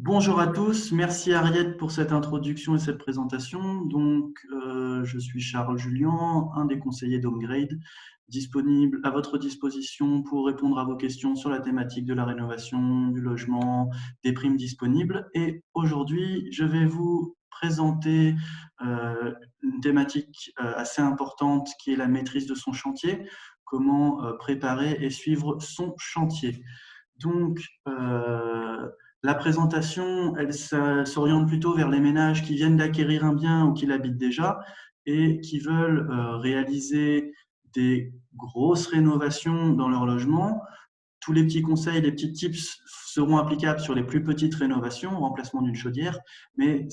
Bonjour à tous, merci Ariette pour cette introduction et cette présentation. Je suis Charles Julien, un des conseillers d'Homegrade, disponible à votre disposition pour répondre à vos questions sur la thématique de la rénovation, du logement, des primes disponibles. Et aujourd'hui, je vais vous présenter une thématique assez importante qui est la maîtrise de son chantier, comment préparer et suivre son chantier. Donc, la présentation, elle s'oriente plutôt vers les ménages qui viennent d'acquérir un bien ou qui l'habitent déjà et qui veulent réaliser des grosses rénovations dans leur logement. Tous les petits conseils, les petits tips seront applicables sur les plus petites rénovations, remplacement d'une chaudière, mais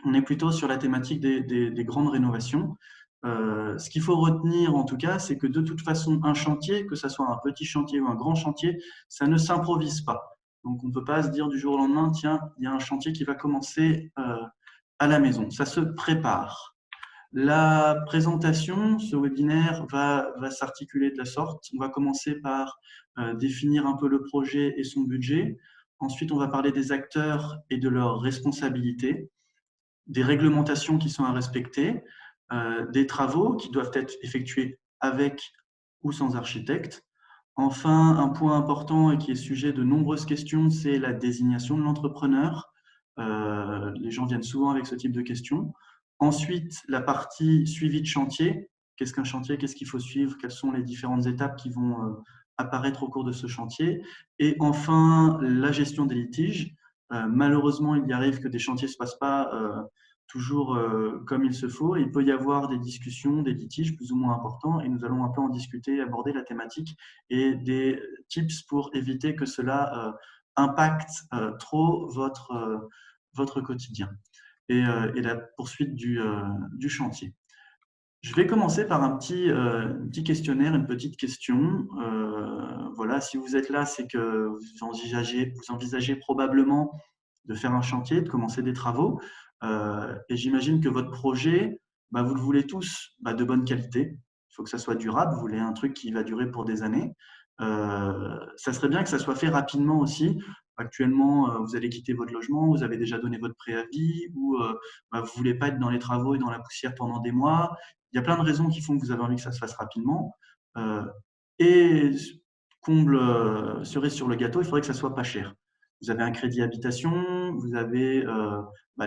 on est plutôt sur la thématique des grandes rénovations. Ce qu'il faut retenir en tout cas, c'est que de toute façon, un chantier, que ce soit un petit chantier ou un grand chantier, ça ne s'improvise pas. Donc on ne peut pas se dire du jour au lendemain, tiens, il y a un chantier qui va commencer à la maison. Ça se prépare. La présentation, ce webinaire va s'articuler de la sorte. On va commencer par définir un peu le projet et son budget. Ensuite, on va parler des acteurs et de leurs responsabilités, des réglementations qui sont à respecter, des travaux qui doivent être effectués avec ou sans architecte. Enfin, un point important et qui est sujet de nombreuses questions, c'est la désignation de l'entrepreneur. Les gens viennent souvent avec ce type de questions. Ensuite, la partie suivi de chantier. Qu'est-ce qu'un chantier? Qu'est-ce qu'il faut suivre? Quelles sont les différentes étapes qui vont apparaître au cours de ce chantier? Et enfin, la gestion des litiges. Malheureusement, il y arrive que des chantiers ne se passent pas toujours comme il se faut. Il peut y avoir des discussions, des litiges plus ou moins importants et nous allons un peu en discuter, aborder la thématique et des tips pour éviter que cela impacte trop votre quotidien et la poursuite du chantier. Je vais commencer par un petit questionnaire, une petite question. Voilà, si vous êtes là, c'est que vous envisagez probablement de faire un chantier, de commencer des travaux. Et j'imagine que votre projet, vous le voulez tous de bonne qualité. Il faut que ça soit durable. Vous voulez un truc qui va durer pour des années. Ça serait bien que ça soit fait rapidement aussi. Actuellement, vous allez quitter votre logement, vous avez déjà donné votre préavis ou vous ne voulez pas être dans les travaux et dans la poussière pendant des mois. Il y a plein de raisons qui font que vous avez envie que ça se fasse rapidement. Euh, et comble cerise sur le gâteau, il faudrait que ça soit pas cher. Vous avez un crédit habitation, vous avez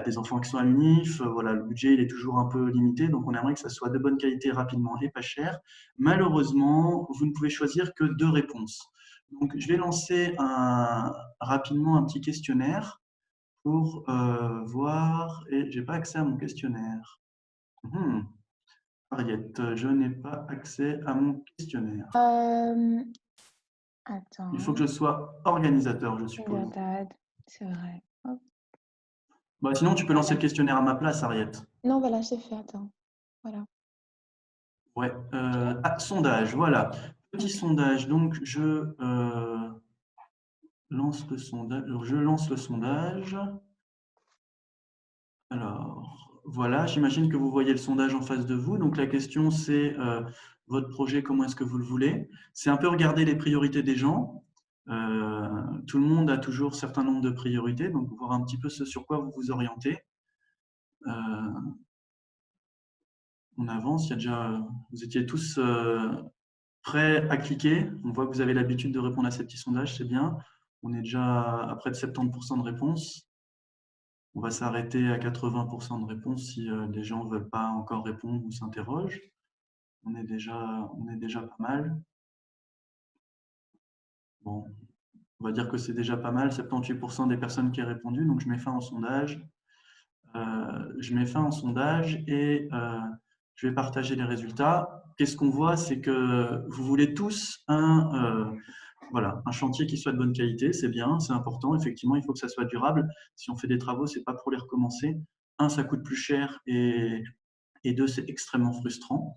des enfants qui sont à l'UNIF, voilà, le budget il est toujours un peu limité, donc on aimerait que ça soit de bonne qualité rapidement et pas cher. Malheureusement, vous ne pouvez choisir que deux réponses. Donc je vais lancer rapidement un petit questionnaire pour voir, et j'ai pas accès à mon questionnaire. Hmm. Ariette, je n'ai pas accès à mon questionnaire. Euh, Il faut que attends, je sois organisateur, je suppose. verdade, c'est vrai. Hop, Sinon, tu peux lancer le voilà. questionnaire à ma place, Ariette. Non, voilà, c'est fait, attends. Voilà. Ouais. Ok. Sondage, voilà. Petit Ok. sondage. Donc, lance le sondage. Alors, je lance le sondage. Alors, voilà. J'imagine que vous voyez le sondage en face de vous. Donc, la question, c'est votre projet, comment est-ce que vous le voulez? C'est un peu regarder les priorités des gens. Tout le monde a toujours un certain nombre de priorités. Donc, voir un petit peu ce sur quoi vous vous orientez. Euh, on avance. Il y a déjà, vous étiez tous prêts à cliquer. On voit que vous avez l'habitude de répondre à ces petits sondages, c'est bien. On est déjà à près de 70% de réponses. On va s'arrêter à 80% de réponses si les gens ne veulent pas encore répondre ou s'interrogent. On est déjà pas mal. Bon, on va dire que c'est déjà pas mal, 78% des personnes qui ont répondu. Donc, je mets fin au sondage. Et je vais partager les résultats. Qu'est-ce qu'on voit? C'est que vous voulez tous un chantier qui soit de bonne qualité, c'est bien, c'est important. Effectivement, il faut que ça soit durable. Si on fait des travaux, c'est pas pour les recommencer. Un, ça coûte plus cher et deux, c'est extrêmement frustrant.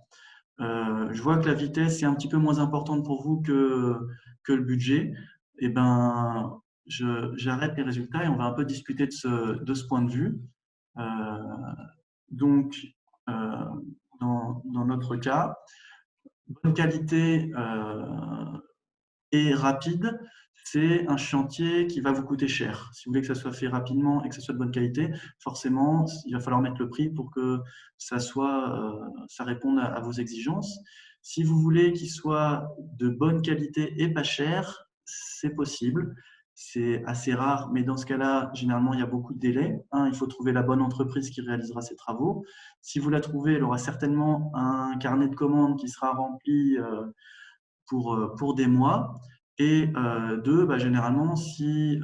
Je vois que la vitesse est un petit peu moins importante pour vous que le budget. Eh ben, j'arrête les résultats et on va un peu discuter de ce point de vue. Euh, donc, euh, dans notre cas, bonne qualité et rapide, c'est un chantier qui va vous coûter cher. Si vous voulez que ça soit fait rapidement et que ça soit de bonne qualité, forcément, il va falloir mettre le prix pour que ça réponde à vos exigences. Si vous voulez qu'il soit de bonne qualité et pas cher, c'est possible. C'est assez rare, mais dans ce cas-là, généralement, il y a beaucoup de délais. Il faut trouver la bonne entreprise qui réalisera ces travaux. Si vous la trouvez, elle aura certainement un carnet de commandes qui sera rempli pour des mois. Et deux, généralement, si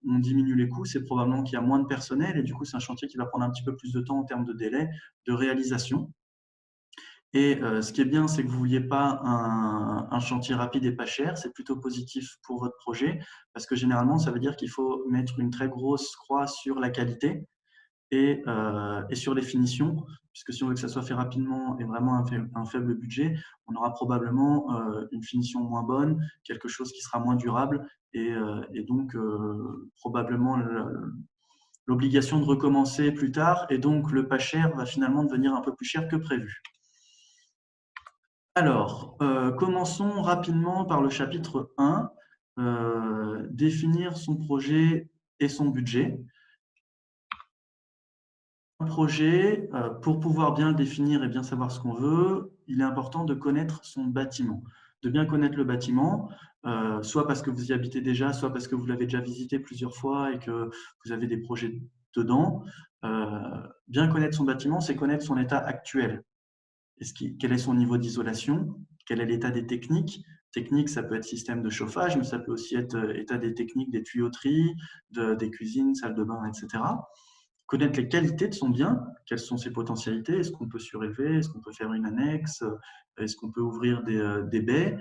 on diminue les coûts, c'est probablement qu'il y a moins de personnel et du coup, c'est un chantier qui va prendre un petit peu plus de temps en termes de délai de réalisation. Et ce qui est bien, c'est que vous ne vouliez pas un chantier rapide et pas cher. C'est plutôt positif pour votre projet parce que généralement, ça veut dire qu'il faut mettre une très grosse croix sur la qualité et sur les finitions, puisque si on veut que ça soit fait rapidement et vraiment un faible budget, on aura probablement une finition moins bonne, quelque chose qui sera moins durable et donc probablement l'obligation de recommencer plus tard et donc le pas cher va finalement devenir un peu plus cher que prévu. Alors, commençons rapidement par le chapitre 1, définir son projet et son budget. Un projet, pour pouvoir bien le définir et bien savoir ce qu'on veut, il est important de connaître son bâtiment, de bien connaître le bâtiment, soit parce que vous y habitez déjà, soit parce que vous l'avez déjà visité plusieurs fois et que vous avez des projets dedans. Bien connaître son bâtiment, c'est connaître son état actuel. Quel est son niveau d'isolation? Quel est l'état des techniques? Technique, ça peut être système de chauffage, mais ça peut aussi être état des techniques des tuyauteries, des cuisines, salles de bain, etc. Connaître les qualités de son bien, quelles sont ses potentialités, est-ce qu'on peut surélever, est-ce qu'on peut faire une annexe, est-ce qu'on peut ouvrir des baies,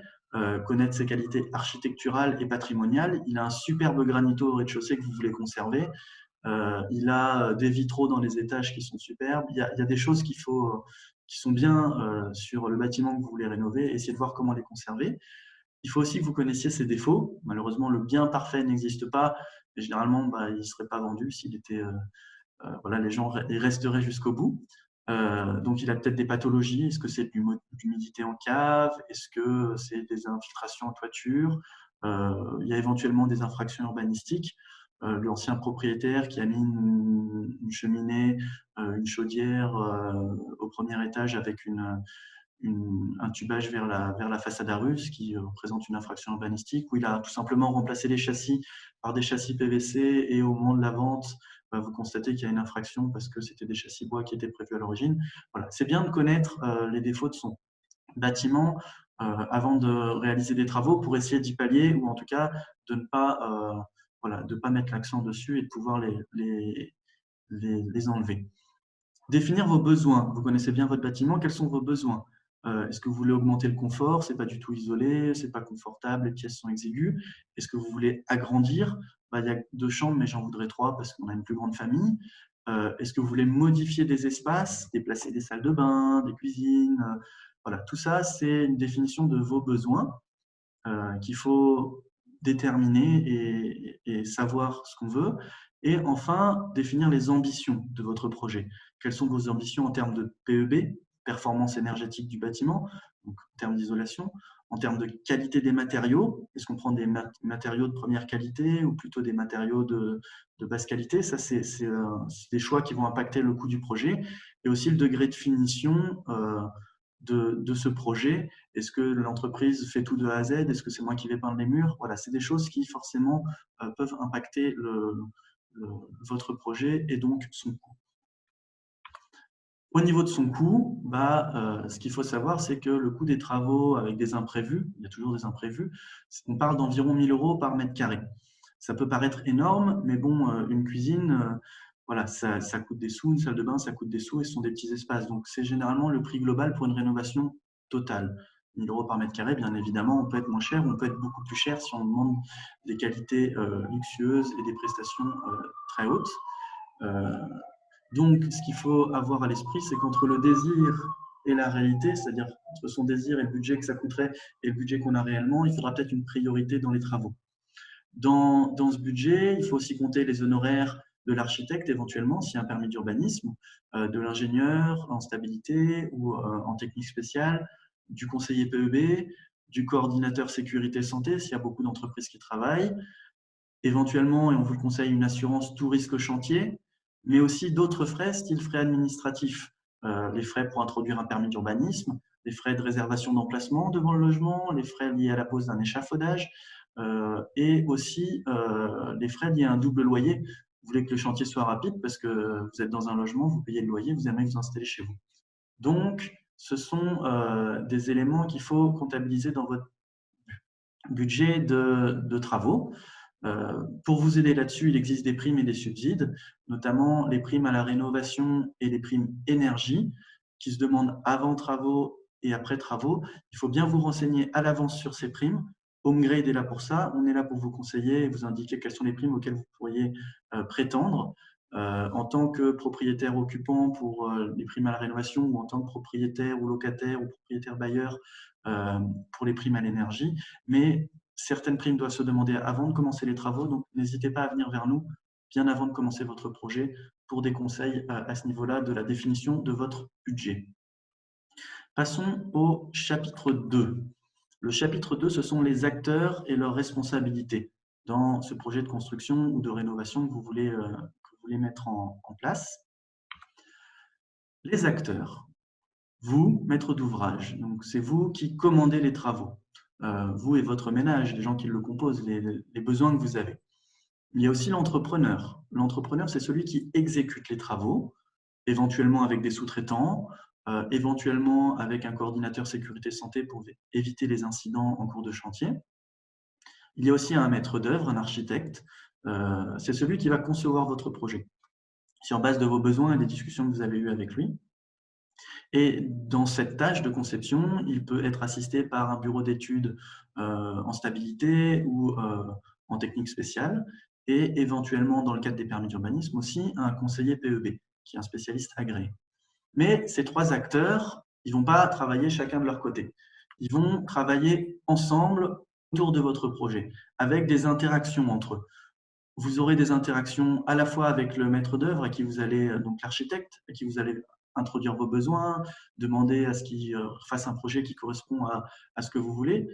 connaître ses qualités architecturales et patrimoniales. Il a un superbe granito au rez-de-chaussée que vous voulez conserver. Il a des vitraux dans les étages qui sont superbes. Il y a des choses qui sont bien sur le bâtiment que vous voulez rénover. Essayez de voir comment les conserver. Il faut aussi que vous connaissiez ses défauts. Malheureusement, le bien parfait n'existe pas. Et généralement, il ne serait pas vendu s'il était… voilà, les gens ils resteraient jusqu'au bout. Donc, il a peut-être des pathologies. Est-ce que c'est de l'humidité en cave? Est-ce que c'est des infiltrations en toiture? Il y a éventuellement des infractions urbanistiques. L'ancien propriétaire qui a mis une cheminée, une chaudière au premier étage avec un tubage vers la façade à rue, ce qui représente une infraction urbanistique, où il a tout simplement remplacé les châssis par des châssis PVC et au moment de la vente, vous constatez qu'il y a une infraction parce que c'était des châssis bois qui étaient prévus à l'origine. Voilà. C'est bien de connaître les défauts de son bâtiment avant de réaliser des travaux pour essayer d'y pallier ou en tout cas de ne pas, de pas mettre l'accent dessus et de pouvoir les enlever. Définir vos besoins. Vous connaissez bien votre bâtiment. Quels sont vos besoins? Est-ce que vous voulez augmenter le confort? Ce n'est pas du tout isolé, ce n'est pas confortable, les pièces sont exiguës. Est-ce que vous voulez agrandir? Il y a 2 chambres, mais j'en voudrais 3 parce qu'on a une plus grande famille. Est-ce que vous voulez modifier des espaces, déplacer des salles de bain, des cuisines? Voilà, tout ça, c'est une définition de vos besoins qu'il faut déterminer et savoir ce qu'on veut. Et enfin, définir les ambitions de votre projet. Quelles sont vos ambitions en termes de PEB, performance énergétique du bâtiment, donc en termes d'isolation, en termes de qualité des matériaux. Est-ce qu'on prend des matériaux de première qualité ou plutôt des matériaux de basse qualité? Ça, c'est des choix qui vont impacter le coût du projet. Et aussi le degré de finition de ce projet. Est-ce que l'entreprise fait tout de A à Z? Est-ce que c'est moi qui vais peindre les murs? Voilà, c'est des choses qui forcément peuvent impacter votre projet et donc son coût. Au niveau de son coût, ce qu'il faut savoir, c'est que le coût des travaux avec des imprévus, il y a toujours des imprévus, on parle d'environ 1 000 € par mètre carré. Ça peut paraître énorme, mais bon, une cuisine, voilà, ça coûte des sous, une salle de bain, ça coûte des sous et ce sont des petits espaces. Donc, c'est généralement le prix global pour une rénovation totale. 1 000 € par mètre carré, bien évidemment, on peut être moins cher, on peut être beaucoup plus cher si on demande des qualités luxueuses et des prestations très hautes. Donc, ce qu'il faut avoir à l'esprit, c'est qu'entre le désir et la réalité, c'est-à-dire entre son désir et le budget que ça coûterait et le budget qu'on a réellement, il faudra peut-être une priorité dans les travaux. Dans ce budget, il faut aussi compter les honoraires de l'architecte éventuellement, s'il y a un permis d'urbanisme, de l'ingénieur en stabilité ou en technique spéciale, du conseiller PEB, du coordinateur sécurité santé s'il y a beaucoup d'entreprises qui travaillent, éventuellement, et on vous le conseille, une assurance tout risque chantier, mais aussi d'autres frais, style frais administratifs, les frais pour introduire un permis d'urbanisme, les frais de réservation d'emplacement devant le logement, les frais liés à la pose d'un échafaudage, et aussi les frais liés à un double loyer. Vous voulez que le chantier soit rapide parce que vous êtes dans un logement, vous payez le loyer, vous aimez vous installer chez vous. Donc, ce sont des éléments qu'il faut comptabiliser dans votre budget de travaux. Pour vous aider là-dessus, il existe des primes et des subsides, notamment les primes à la rénovation et les primes énergie, qui se demandent avant travaux et après travaux. Il faut bien vous renseigner à l'avance sur ces primes. HomeGrade est là pour ça. On est là pour vous conseiller et vous indiquer quelles sont les primes auxquelles vous pourriez prétendre. En tant que propriétaire occupant pour les primes à la rénovation, ou en tant que propriétaire ou locataire ou propriétaire bailleur pour les primes à l'énergie. Mais certaines primes doivent se demander avant de commencer les travaux, donc n'hésitez pas à venir vers nous bien avant de commencer votre projet pour des conseils à ce niveau-là de la définition de votre budget. Passons au chapitre 2. Le chapitre 2, ce sont les acteurs et leurs responsabilités dans ce projet de construction ou de rénovation que vous voulez mettre en place. Les acteurs, vous, maître d'ouvrage, donc c'est vous qui commandez les travaux. Vous et votre ménage, les gens qui le composent, les besoins que vous avez. Il y a aussi l'entrepreneur. L'entrepreneur, c'est celui qui exécute les travaux, éventuellement avec des sous-traitants, éventuellement avec un coordinateur sécurité santé pour éviter les incidents en cours de chantier. Il y a aussi un maître d'œuvre, un architecte. C'est celui qui va concevoir votre projet sur base de vos besoins et des discussions que vous avez eues avec lui. Et dans cette tâche de conception, il peut être assisté par un bureau d'études en stabilité ou en technique spéciale, et éventuellement, dans le cadre des permis d'urbanisme aussi, un conseiller PEB, qui est un spécialiste agréé. Mais ces trois acteurs, ils ne vont pas travailler chacun de leur côté. Ils vont travailler ensemble autour de votre projet, avec des interactions entre eux. Vous aurez des interactions à la fois avec le maître d'œuvre, à qui vous allez, donc l'architecte, à qui vous allez introduire vos besoins, demander à ce qu'il fasse un projet qui correspond à ce que vous voulez,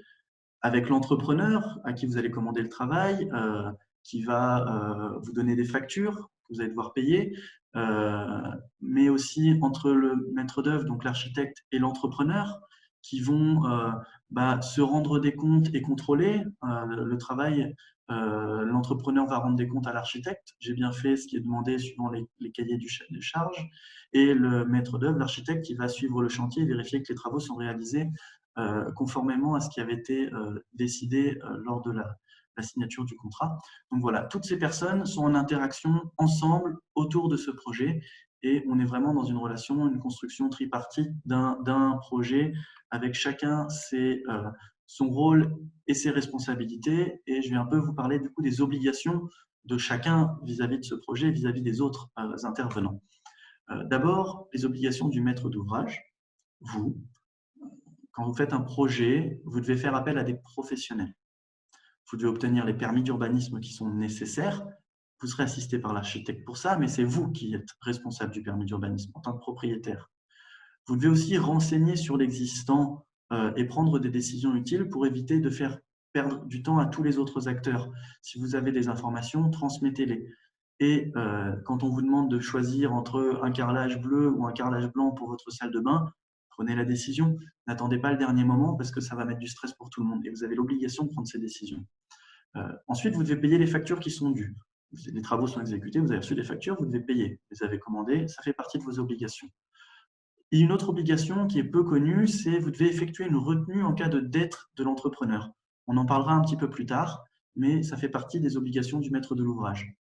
avec l'entrepreneur, à qui vous allez commander le travail, qui va vous donner des factures que vous allez devoir payer, mais aussi entre le maître d'œuvre, donc l'architecte, et l'entrepreneur, qui vont se rendre des comptes et contrôler le travail. L'entrepreneur va rendre des comptes à l'architecte. J'ai bien fait ce qui est demandé suivant les cahiers de charges. Et le maître d'œuvre, l'architecte, qui va suivre le chantier et vérifier que les travaux sont réalisés conformément à ce qui avait été décidé lors de la signature du contrat. Donc voilà, toutes ces personnes sont en interaction ensemble autour de ce projet et on est vraiment dans une relation, une construction tripartite d'un projet avec chacun son rôle et ses responsabilités. Et je vais un peu vous parler du coup des obligations de chacun vis-à-vis de ce projet, vis-à-vis des autres intervenants. D'abord, les obligations du maître d'ouvrage. Vous, quand vous faites un projet, vous devez faire appel à des professionnels. Vous devez obtenir les permis d'urbanisme qui sont nécessaires. Vous serez assisté par l'architecte pour ça, mais c'est vous qui êtes responsable du permis d'urbanisme en tant que propriétaire. Vous devez aussi renseigner sur l'existant et prendre des décisions utiles pour éviter de faire perdre du temps à tous les autres acteurs. Si vous avez des informations, transmettez-les. Et quand on vous demande de choisir entre un carrelage bleu ou un carrelage blanc pour votre salle de bain, prenez la décision. N'attendez pas le dernier moment parce que ça va mettre du stress pour tout le monde et vous avez l'obligation de prendre ces décisions. Ensuite, vous devez payer les factures qui sont dues. Les travaux sont exécutés, vous avez reçu des factures, vous devez payer. Vous les avez commandées, ça fait partie de vos obligations. Et une autre obligation qui est peu connue, c'est vous devez effectuer une retenue en cas de dette de l'entrepreneur. On en parlera un petit peu plus tard, mais ça fait partie des obligations du maître de l'ouvrage.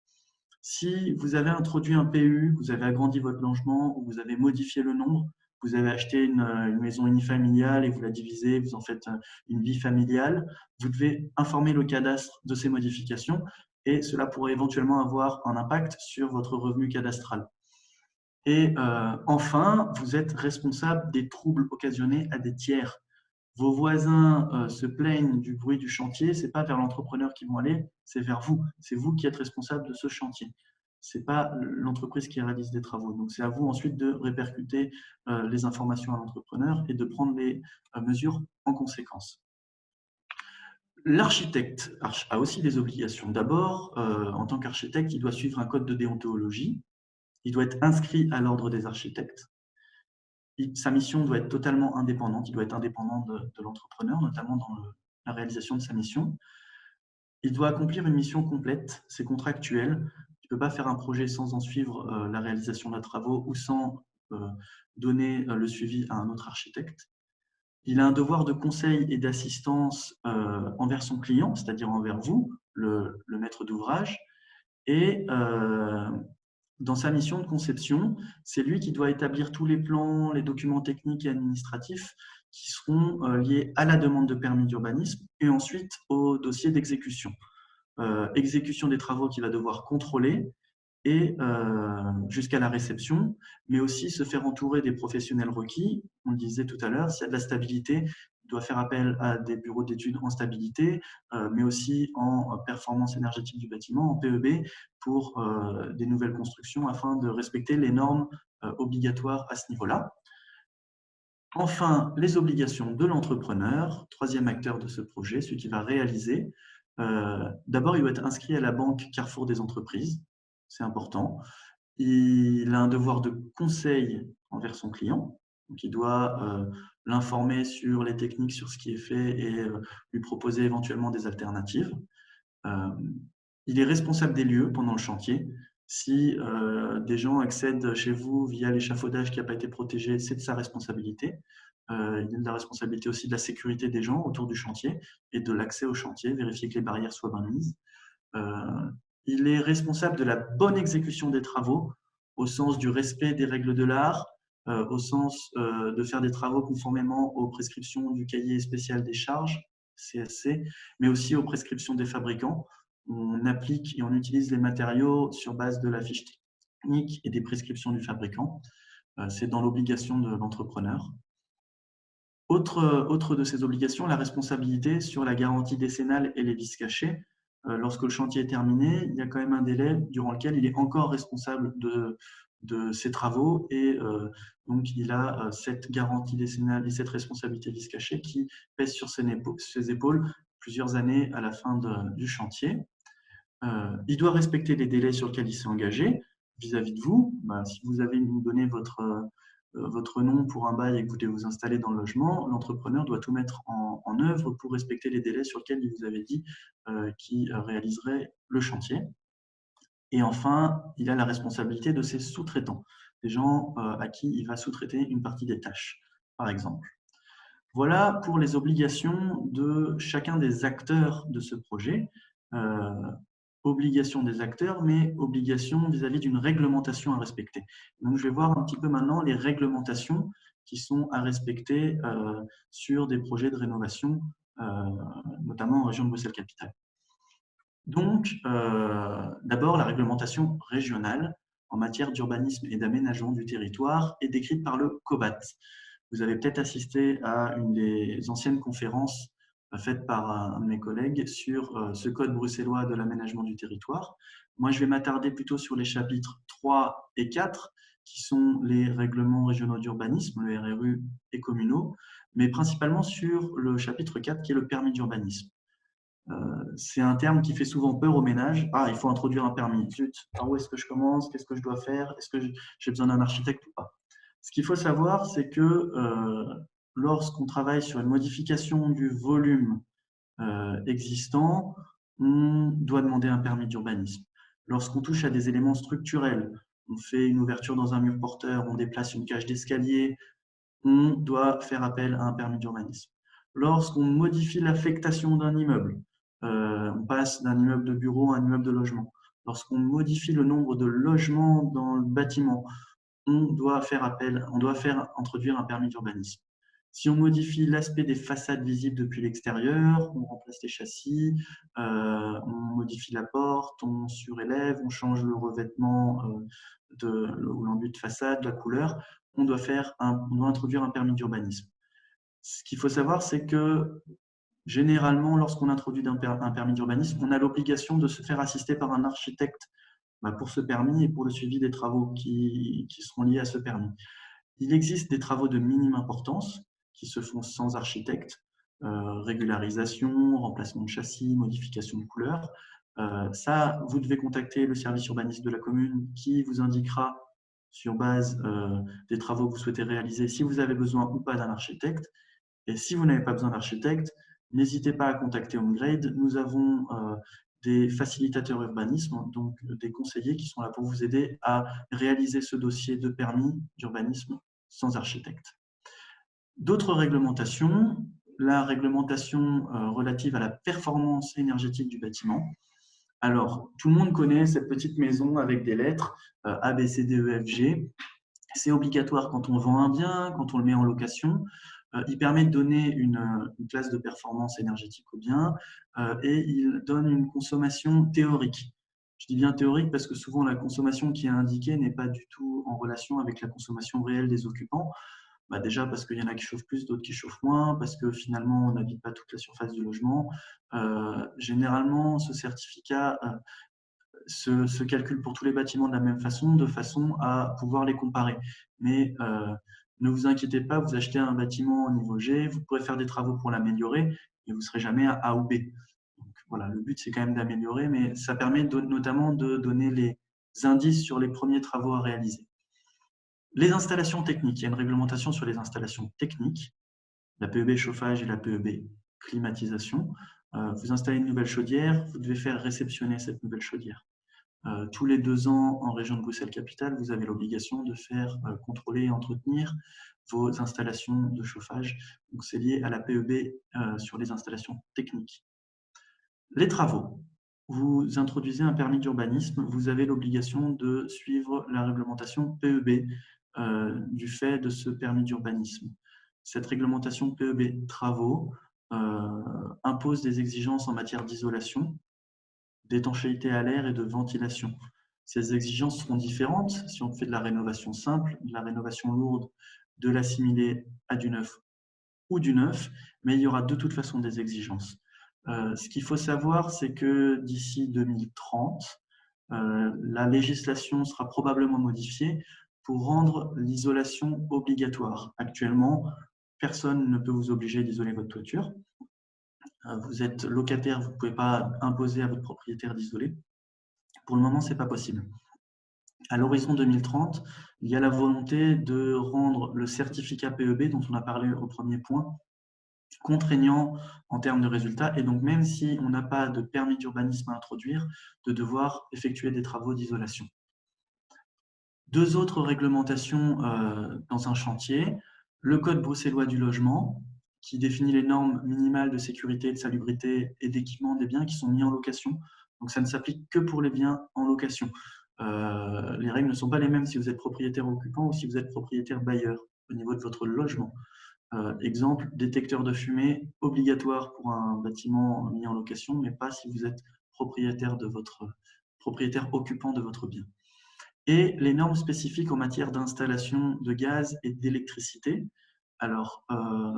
Si vous avez introduit un PU, vous avez agrandi votre logement ou vous avez modifié le nombre, vous avez acheté une maison unifamiliale et vous la divisez, vous en faites une bifamiliale, vous devez informer le cadastre de ces modifications et cela pourrait éventuellement avoir un impact sur votre revenu cadastral. Et enfin, vous êtes responsable des troubles occasionnés à des tiers. Vos voisins se plaignent du bruit du chantier, ce n'est pas vers l'entrepreneur qu'ils vont aller, c'est vers vous. C'est vous qui êtes responsable de ce chantier. Ce n'est pas l'entreprise qui réalise des travaux. Donc, c'est à vous ensuite de répercuter les informations à l'entrepreneur et de prendre les mesures en conséquence. L'architecte a aussi des obligations. D'abord, en tant qu'architecte, il doit suivre un code de déontologie. Il doit être inscrit à l'ordre des architectes. Sa mission doit être totalement indépendante. Il doit être indépendant de l'entrepreneur, notamment dans la réalisation de sa mission. Il doit accomplir une mission complète, c'est contractuel. Il ne peut pas faire un projet sans en suivre la réalisation de travaux ou sans donner le suivi à un autre architecte. Il a un devoir de conseil et d'assistance envers son client, c'est-à-dire envers vous, le maître d'ouvrage. Et dans sa mission de conception, c'est lui qui doit établir tous les plans, les documents techniques et administratifs qui seront liés à la demande de permis d'urbanisme et ensuite au dossier d'exécution. Exécution des travaux qu'il va devoir contrôler et jusqu'à la réception, mais aussi se faire entourer des professionnels requis. On le disait tout à l'heure, s'il y a de la stabilité, il doit faire appel à des bureaux d'études en stabilité, mais aussi en performance énergétique du bâtiment, en PEB, pour des nouvelles constructions afin de respecter les normes obligatoires à ce niveau-là. Enfin, les obligations de l'entrepreneur, troisième acteur de ce projet, celui qui va réaliser. D'abord, il doit être inscrit à la banque Carrefour des entreprises, c'est important. Il a un devoir de conseil envers son client, donc il doit l'informer sur les techniques, sur ce qui est fait et lui proposer éventuellement des alternatives. Il est responsable des lieux pendant le chantier. Si des gens accèdent chez vous via l'échafaudage qui n'a pas été protégé, c'est de sa responsabilité. Il a de la responsabilité aussi de la sécurité des gens autour du chantier et de l'accès au chantier, vérifier que les barrières soient bien mises. Il est responsable de la bonne exécution des travaux au sens du respect des règles de l'art, au sens de faire des travaux conformément aux prescriptions du cahier spécial des charges, CSC, mais aussi aux prescriptions des fabricants. On applique et on utilise les matériaux sur base de la fiche technique et des prescriptions du fabricant. C'est dans l'obligation de l'entrepreneur. Autre de ces obligations, la responsabilité sur la garantie décennale et les vices cachés. Lorsque le chantier est terminé, il y a quand même un délai durant lequel il est encore responsable de ses travaux et donc il a cette garantie décennale et cette responsabilité vices cachés qui pèse sur ses épaules plusieurs années à la fin du chantier. Il doit respecter les délais sur lesquels il s'est engagé vis-à-vis de vous. Si vous avez donné votre nom pour un bail et que vous devez vous installer dans le logement, l'entrepreneur doit tout mettre en œuvre pour respecter les délais sur lesquels il vous avait dit qu'il réaliserait le chantier. Et enfin, il a la responsabilité de ses sous-traitants, des gens à qui il va sous-traiter une partie des tâches, par exemple. Voilà pour les obligations de chacun des acteurs de ce projet. Obligation des acteurs, mais obligation vis-à-vis d'une réglementation à respecter. Donc, je vais voir un petit peu maintenant les réglementations qui sont à respecter sur des projets de rénovation, notamment en région de Bruxelles-Capitale. Donc, d'abord, la réglementation régionale en matière d'urbanisme et d'aménagement du territoire est décrite par le COBAT. Vous avez peut-être assisté à une des anciennes conférences faites par un de mes collègues sur ce code bruxellois de l'aménagement du territoire. Moi, je vais m'attarder plutôt sur les chapitres 3 et 4, qui sont les règlements régionaux d'urbanisme, le RRU et communaux, mais principalement sur le chapitre 4, qui est le permis d'urbanisme. C'est un terme qui fait souvent peur aux ménages. Ah, il faut introduire un permis. Zut, par où est-ce que je commence? Qu'est-ce que je dois faire? Est-ce que j'ai besoin d'un architecte ou pas? Ce qu'il faut savoir, c'est que lorsqu'on travaille sur une modification du volume existant, on doit demander un permis d'urbanisme. Lorsqu'on touche à des éléments structurels, on fait une ouverture dans un mur porteur, on déplace une cage d'escalier, on doit faire appel à un permis d'urbanisme. Lorsqu'on modifie l'affectation d'un immeuble, on passe d'un immeuble de bureau à un immeuble de logement. Lorsqu'on modifie le nombre de logements dans le bâtiment, on doit faire introduire un permis d'urbanisme. Si on modifie l'aspect des façades visibles depuis l'extérieur, on remplace les châssis, on modifie la porte, on surélève, on change le revêtement ou l'enduit de façade, la couleur, on doit introduire un permis d'urbanisme. Ce qu'il faut savoir, c'est que généralement, lorsqu'on introduit un permis d'urbanisme, on a l'obligation de se faire assister par un architecte pour ce permis et pour le suivi des travaux qui seront liés à ce permis. Il existe des travaux de minime importance qui se font sans architecte. régularisation, remplacement de châssis, modification de couleur. Ça, vous devez contacter le service urbaniste de la commune qui vous indiquera sur base des travaux que vous souhaitez réaliser si vous avez besoin ou pas d'un architecte. Et si vous n'avez pas besoin d'architecte, n'hésitez pas à contacter HomeGrade. Nous avons des facilitateurs urbanisme, donc des conseillers qui sont là pour vous aider à réaliser ce dossier de permis d'urbanisme sans architecte. D'autres réglementations, la réglementation relative à la performance énergétique du bâtiment. Alors, tout le monde connaît cette petite maison avec des lettres A, B, C, D, E, F, G. C'est obligatoire quand on vend un bien, quand on le met en location. Il permet de donner une classe de performance énergétique au bien et il donne une consommation théorique. Je dis bien théorique parce que souvent la consommation qui est indiquée n'est pas du tout en relation avec la consommation réelle des occupants. Déjà parce qu'il y en a qui chauffent plus, d'autres qui chauffent moins, parce que finalement on n'habite pas toute la surface du logement. Généralement, ce certificat se calcule pour tous les bâtiments de la même façon, de façon à pouvoir les comparer. Mais ne vous inquiétez pas, vous achetez un bâtiment au niveau G, vous pourrez faire des travaux pour l'améliorer, mais vous ne serez jamais à A ou B. Donc, voilà, le but, c'est quand même d'améliorer, mais ça permet notamment de donner les indices sur les premiers travaux à réaliser. Les installations techniques, il y a une réglementation sur les installations techniques, la PEB chauffage et la PEB climatisation. Vous installez une nouvelle chaudière, vous devez faire réceptionner cette nouvelle chaudière. Tous les 2 ans, en région de Bruxelles-Capitale, vous avez l'obligation de faire contrôler et entretenir vos installations de chauffage. Donc, c'est lié à la PEB sur les installations techniques. Les travaux. Vous introduisez un permis d'urbanisme, vous avez l'obligation de suivre la réglementation PEB du fait de ce permis d'urbanisme. Cette réglementation PEB travaux impose des exigences en matière d'isolation, d'étanchéité à l'air et de ventilation. Ces exigences seront différentes si on fait de la rénovation simple, de la rénovation lourde, de l'assimilé à du neuf ou du neuf, mais il y aura de toute façon des exigences. Ce qu'il faut savoir, c'est que d'ici 2030, la législation sera probablement modifiée pour rendre l'isolation obligatoire. Actuellement, personne ne peut vous obliger d'isoler votre toiture. Vous êtes locataire, vous ne pouvez pas imposer à votre propriétaire d'isoler. Pour le moment, ce n'est pas possible. À l'horizon 2030, il y a la volonté de rendre le certificat PEB, dont on a parlé au premier point, contraignant en termes de résultats, et donc même si on n'a pas de permis d'urbanisme à introduire, de devoir effectuer des travaux d'isolation. 2 autres réglementations dans un chantier, le Code bruxellois du logement, qui définit les normes minimales de sécurité, de salubrité et d'équipement des biens qui sont mis en location. Donc ça ne s'applique que pour les biens en location. Les règles ne sont pas les mêmes si vous êtes propriétaire occupant ou si vous êtes propriétaire bailleur au niveau de votre logement. Exemple, détecteur de fumée obligatoire pour un bâtiment mis en location, mais pas si vous êtes propriétaire occupant de votre bien. Et les normes spécifiques en matière d'installation de gaz et d'électricité. Alors,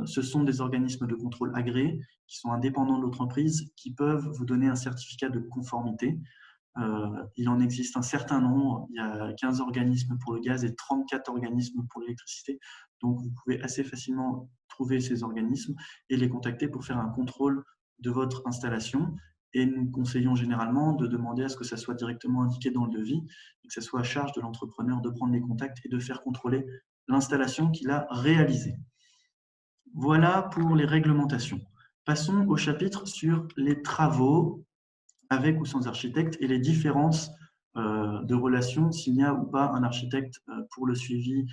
ce sont des organismes de contrôle agréés qui sont indépendants de l'entreprise qui peuvent vous donner un certificat de conformité. Il en existe un certain nombre, il y a 15 organismes pour le gaz et 34 organismes pour l'électricité. Donc, vous pouvez assez facilement trouver ces organismes et les contacter pour faire un contrôle de votre installation. Et nous conseillons généralement de demander à ce que ça soit directement indiqué dans le devis et que ce soit à charge de l'entrepreneur de prendre les contacts et de faire contrôler l'installation qu'il a réalisée. Voilà pour les réglementations. Passons au chapitre sur les travaux avec ou sans architecte et les différences de relations s'il y a ou pas un architecte pour le suivi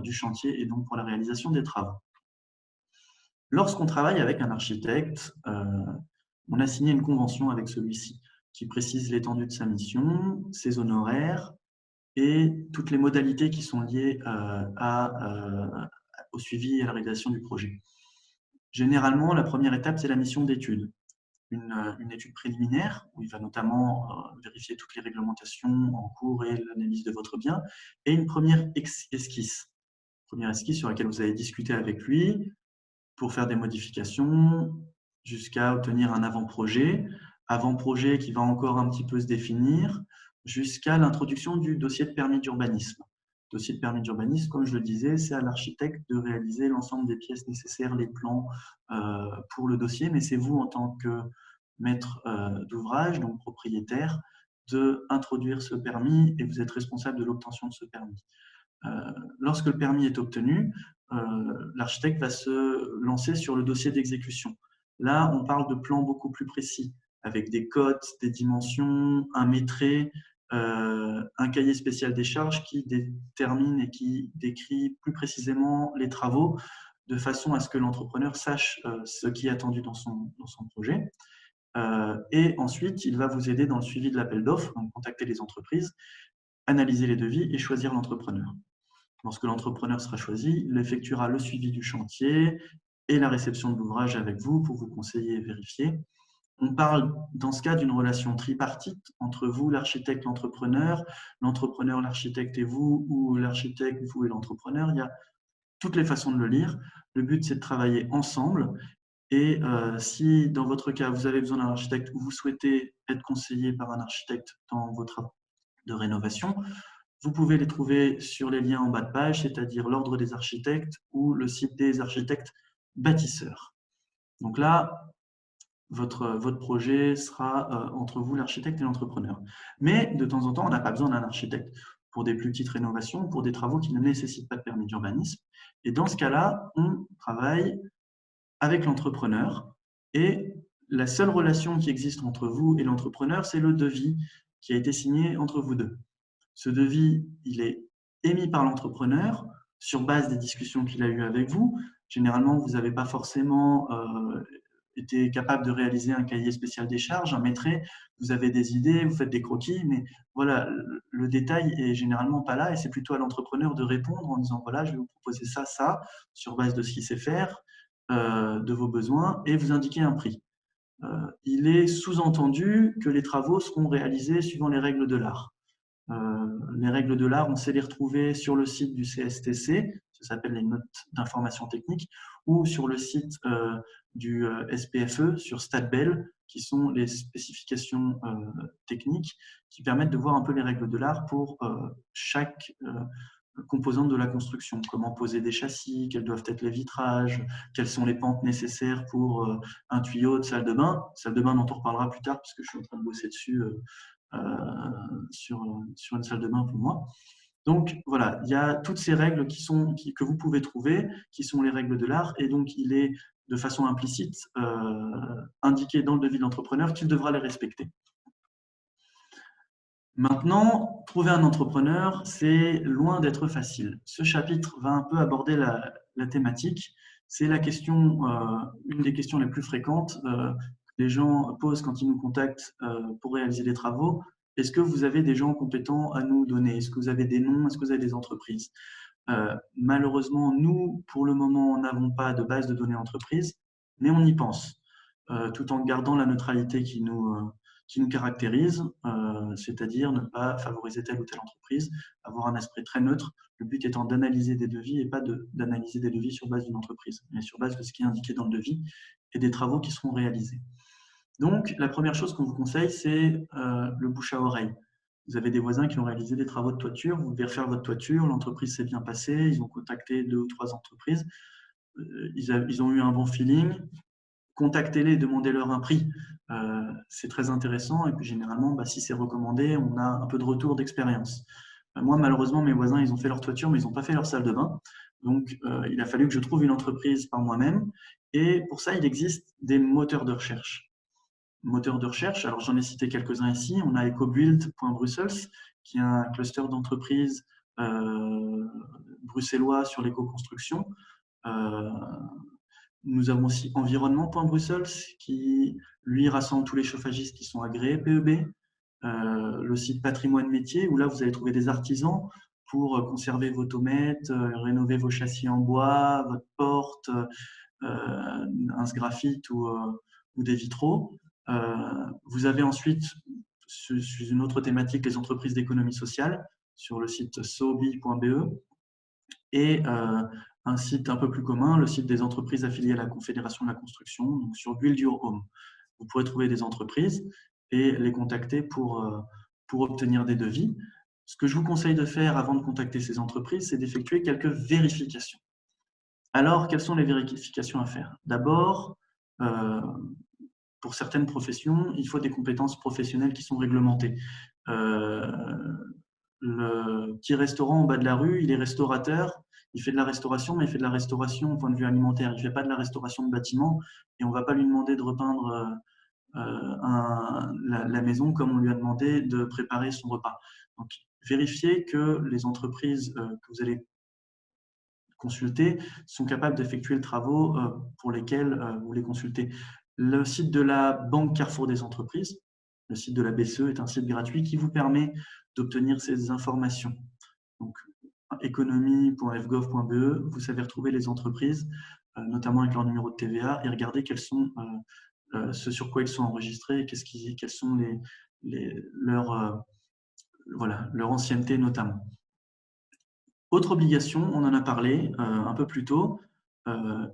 du chantier et donc pour la réalisation des travaux. Lorsqu'on travaille avec un architecte, on a signé une convention avec celui-ci qui précise l'étendue de sa mission, ses honoraires et toutes les modalités qui sont liées au suivi et à la réalisation du projet. Généralement, la première étape, c'est la mission d'étude. Une étude préliminaire où il va notamment vérifier toutes les réglementations en cours et l'analyse de votre bien, et une première esquisse. Première esquisse sur laquelle vous allez discuter avec lui pour faire des modifications jusqu'à obtenir un avant-projet qui va encore un petit peu se définir, jusqu'à l'introduction du dossier de permis d'urbanisme. Dossier de permis d'urbanisme, comme je le disais, c'est à l'architecte de réaliser l'ensemble des pièces nécessaires, les plans pour le dossier, mais c'est vous en tant que maître d'ouvrage, donc propriétaire, d'introduire ce permis et vous êtes responsable de l'obtention de ce permis. Lorsque le permis est obtenu, l'architecte va se lancer sur le dossier d'exécution. Là, on parle de plans beaucoup plus précis, avec des cotes, des dimensions, un métré, un cahier spécial des charges qui détermine et qui décrit plus précisément les travaux de façon à ce que l'entrepreneur sache ce qui est attendu dans son projet. Et ensuite, il va vous aider dans le suivi de l'appel d'offres, donc contacter les entreprises, analyser les devis et choisir l'entrepreneur. Lorsque l'entrepreneur sera choisi, il effectuera le suivi du chantier et la réception de l'ouvrage avec vous pour vous conseiller et vérifier. On parle dans ce cas d'une relation tripartite entre vous, l'architecte, l'entrepreneur, l'architecte et vous, ou l'architecte, vous et l'entrepreneur. Il y a toutes les façons de le lire. Le but, c'est de travailler ensemble. Et si, dans votre cas, vous avez besoin d'un architecte ou vous souhaitez être conseillé par un architecte dans vos travaux de rénovation, vous pouvez les trouver sur les liens en bas de page, c'est-à-dire l'ordre des architectes ou le site des architectes bâtisseurs. Donc là, votre projet sera entre vous, l'architecte et l'entrepreneur. Mais de temps en temps, on n'a pas besoin d'un architecte pour des plus petites rénovations, pour des travaux qui ne nécessitent pas de permis d'urbanisme. Et dans ce cas-là, on travaille avec l'entrepreneur et la seule relation qui existe entre vous et l'entrepreneur, c'est le devis qui a été signé entre vous deux. Ce devis, il est émis par l'entrepreneur sur base des discussions qu'il a eues avec vous. Généralement, vous n'avez pas forcément été capable de réaliser un cahier spécial des charges, un métré. Vous avez des idées, vous faites des croquis, mais voilà, le détail est généralement pas là et c'est plutôt à l'entrepreneur de répondre en disant voilà, je vais vous proposer ça, ça, sur base de ce qu'il sait faire, de vos besoins et vous indiquer un prix. Il est sous-entendu que les travaux seront réalisés suivant les règles de l'art. Les règles de l'art, on sait les retrouver sur le site du CSTC, ça s'appelle les notes d'information technique, ou sur le site du SPFE, sur StatBel, qui sont les spécifications techniques qui permettent de voir un peu les règles de l'art pour chaque composante de la construction. Comment poser des châssis, quels doivent être les vitrages, quelles sont les pentes nécessaires pour un tuyau de salle de bain. Salle de bain dont on reparlera plus tard, puisque je suis en train de bosser dessus sur une salle de bain pour moi. Donc voilà, il y a toutes ces règles que vous pouvez trouver, qui sont les règles de l'art, et donc il est de façon implicite indiqué dans le devis de l'entrepreneur qu'il devra les respecter. Maintenant, trouver un entrepreneur, c'est loin d'être facile. Ce chapitre va un peu aborder la thématique. C'est la question, une des questions les plus fréquentes que les gens posent quand ils nous contactent pour réaliser des travaux. Est-ce que vous avez des gens compétents à nous donner? Est-ce que vous avez des noms? Est-ce que vous avez des entreprises? Malheureusement, nous, pour le moment, n'avons pas de base de données entreprises, mais on y pense, tout en gardant la neutralité qui nous caractérise, c'est-à-dire ne pas favoriser telle ou telle entreprise, avoir un esprit très neutre, le but étant d'analyser des devis et pas d'analyser des devis sur base d'une entreprise, mais sur base de ce qui est indiqué dans le devis et des travaux qui seront réalisés. Donc, la première chose qu'on vous conseille, c'est le bouche à oreille. Vous avez des voisins qui ont réalisé des travaux de toiture, vous devez refaire votre toiture, l'entreprise s'est bien passée, ils ont contacté 2 ou 3 entreprises, ils ont eu un bon feeling, contactez-les, demandez-leur un prix. C'est très intéressant et puis généralement, si c'est recommandé, on a un peu de retour d'expérience. Moi, malheureusement, mes voisins, ils ont fait leur toiture, mais ils n'ont pas fait leur salle de bain. Donc, il a fallu que je trouve une entreprise par moi-même. Et pour ça, il existe des moteurs de recherche. Moteurs de recherche, alors j'en ai cité quelques-uns ici. On a ecobuild.brussels, qui est un cluster d'entreprises bruxellois sur l'éco-construction. Nous avons aussi environnement.brussels, qui lui rassemble tous les chauffagistes qui sont agréés PEB. Le site patrimoine métier, où là vous allez trouver des artisans pour conserver vos tomates, rénover vos châssis en bois, votre porte, un sgraphite ou des vitraux. Vous avez ensuite, sur une autre thématique, les entreprises d'économie sociale, sur le site sobi.be, et un site un peu plus commun, le site des entreprises affiliées à la Confédération de la construction, donc sur Build Your Home. Vous pourrez trouver des entreprises et les contacter pour obtenir des devis. ce que je vous conseille de faire avant de contacter ces entreprises, c'est d'effectuer quelques vérifications. Alors, quelles sont les vérifications à faire? D'abord, pour certaines professions, il faut des compétences professionnelles qui sont réglementées. Le petit restaurant en bas de la rue, il est restaurateur, il fait de la restauration, mais il fait de la restauration au point de vue alimentaire. Il ne fait pas de la restauration de bâtiments et on ne va pas lui demander de repeindre la maison comme on lui a demandé de préparer son repas. Donc, vérifiez que les entreprises que vous allez consulter sont capables d'effectuer les travaux pour lesquels vous les consultez. Le site de la Banque Carrefour des entreprises, le site de la BCE, est un site gratuit qui vous permet d'obtenir ces informations. Donc, économie.fgov.be, vous savez retrouver les entreprises, notamment avec leur numéro de TVA, et regarder quels sont ce sur quoi ils sont enregistrés et quelles sont leur ancienneté notamment. Autre obligation, on en a parlé un peu plus tôt,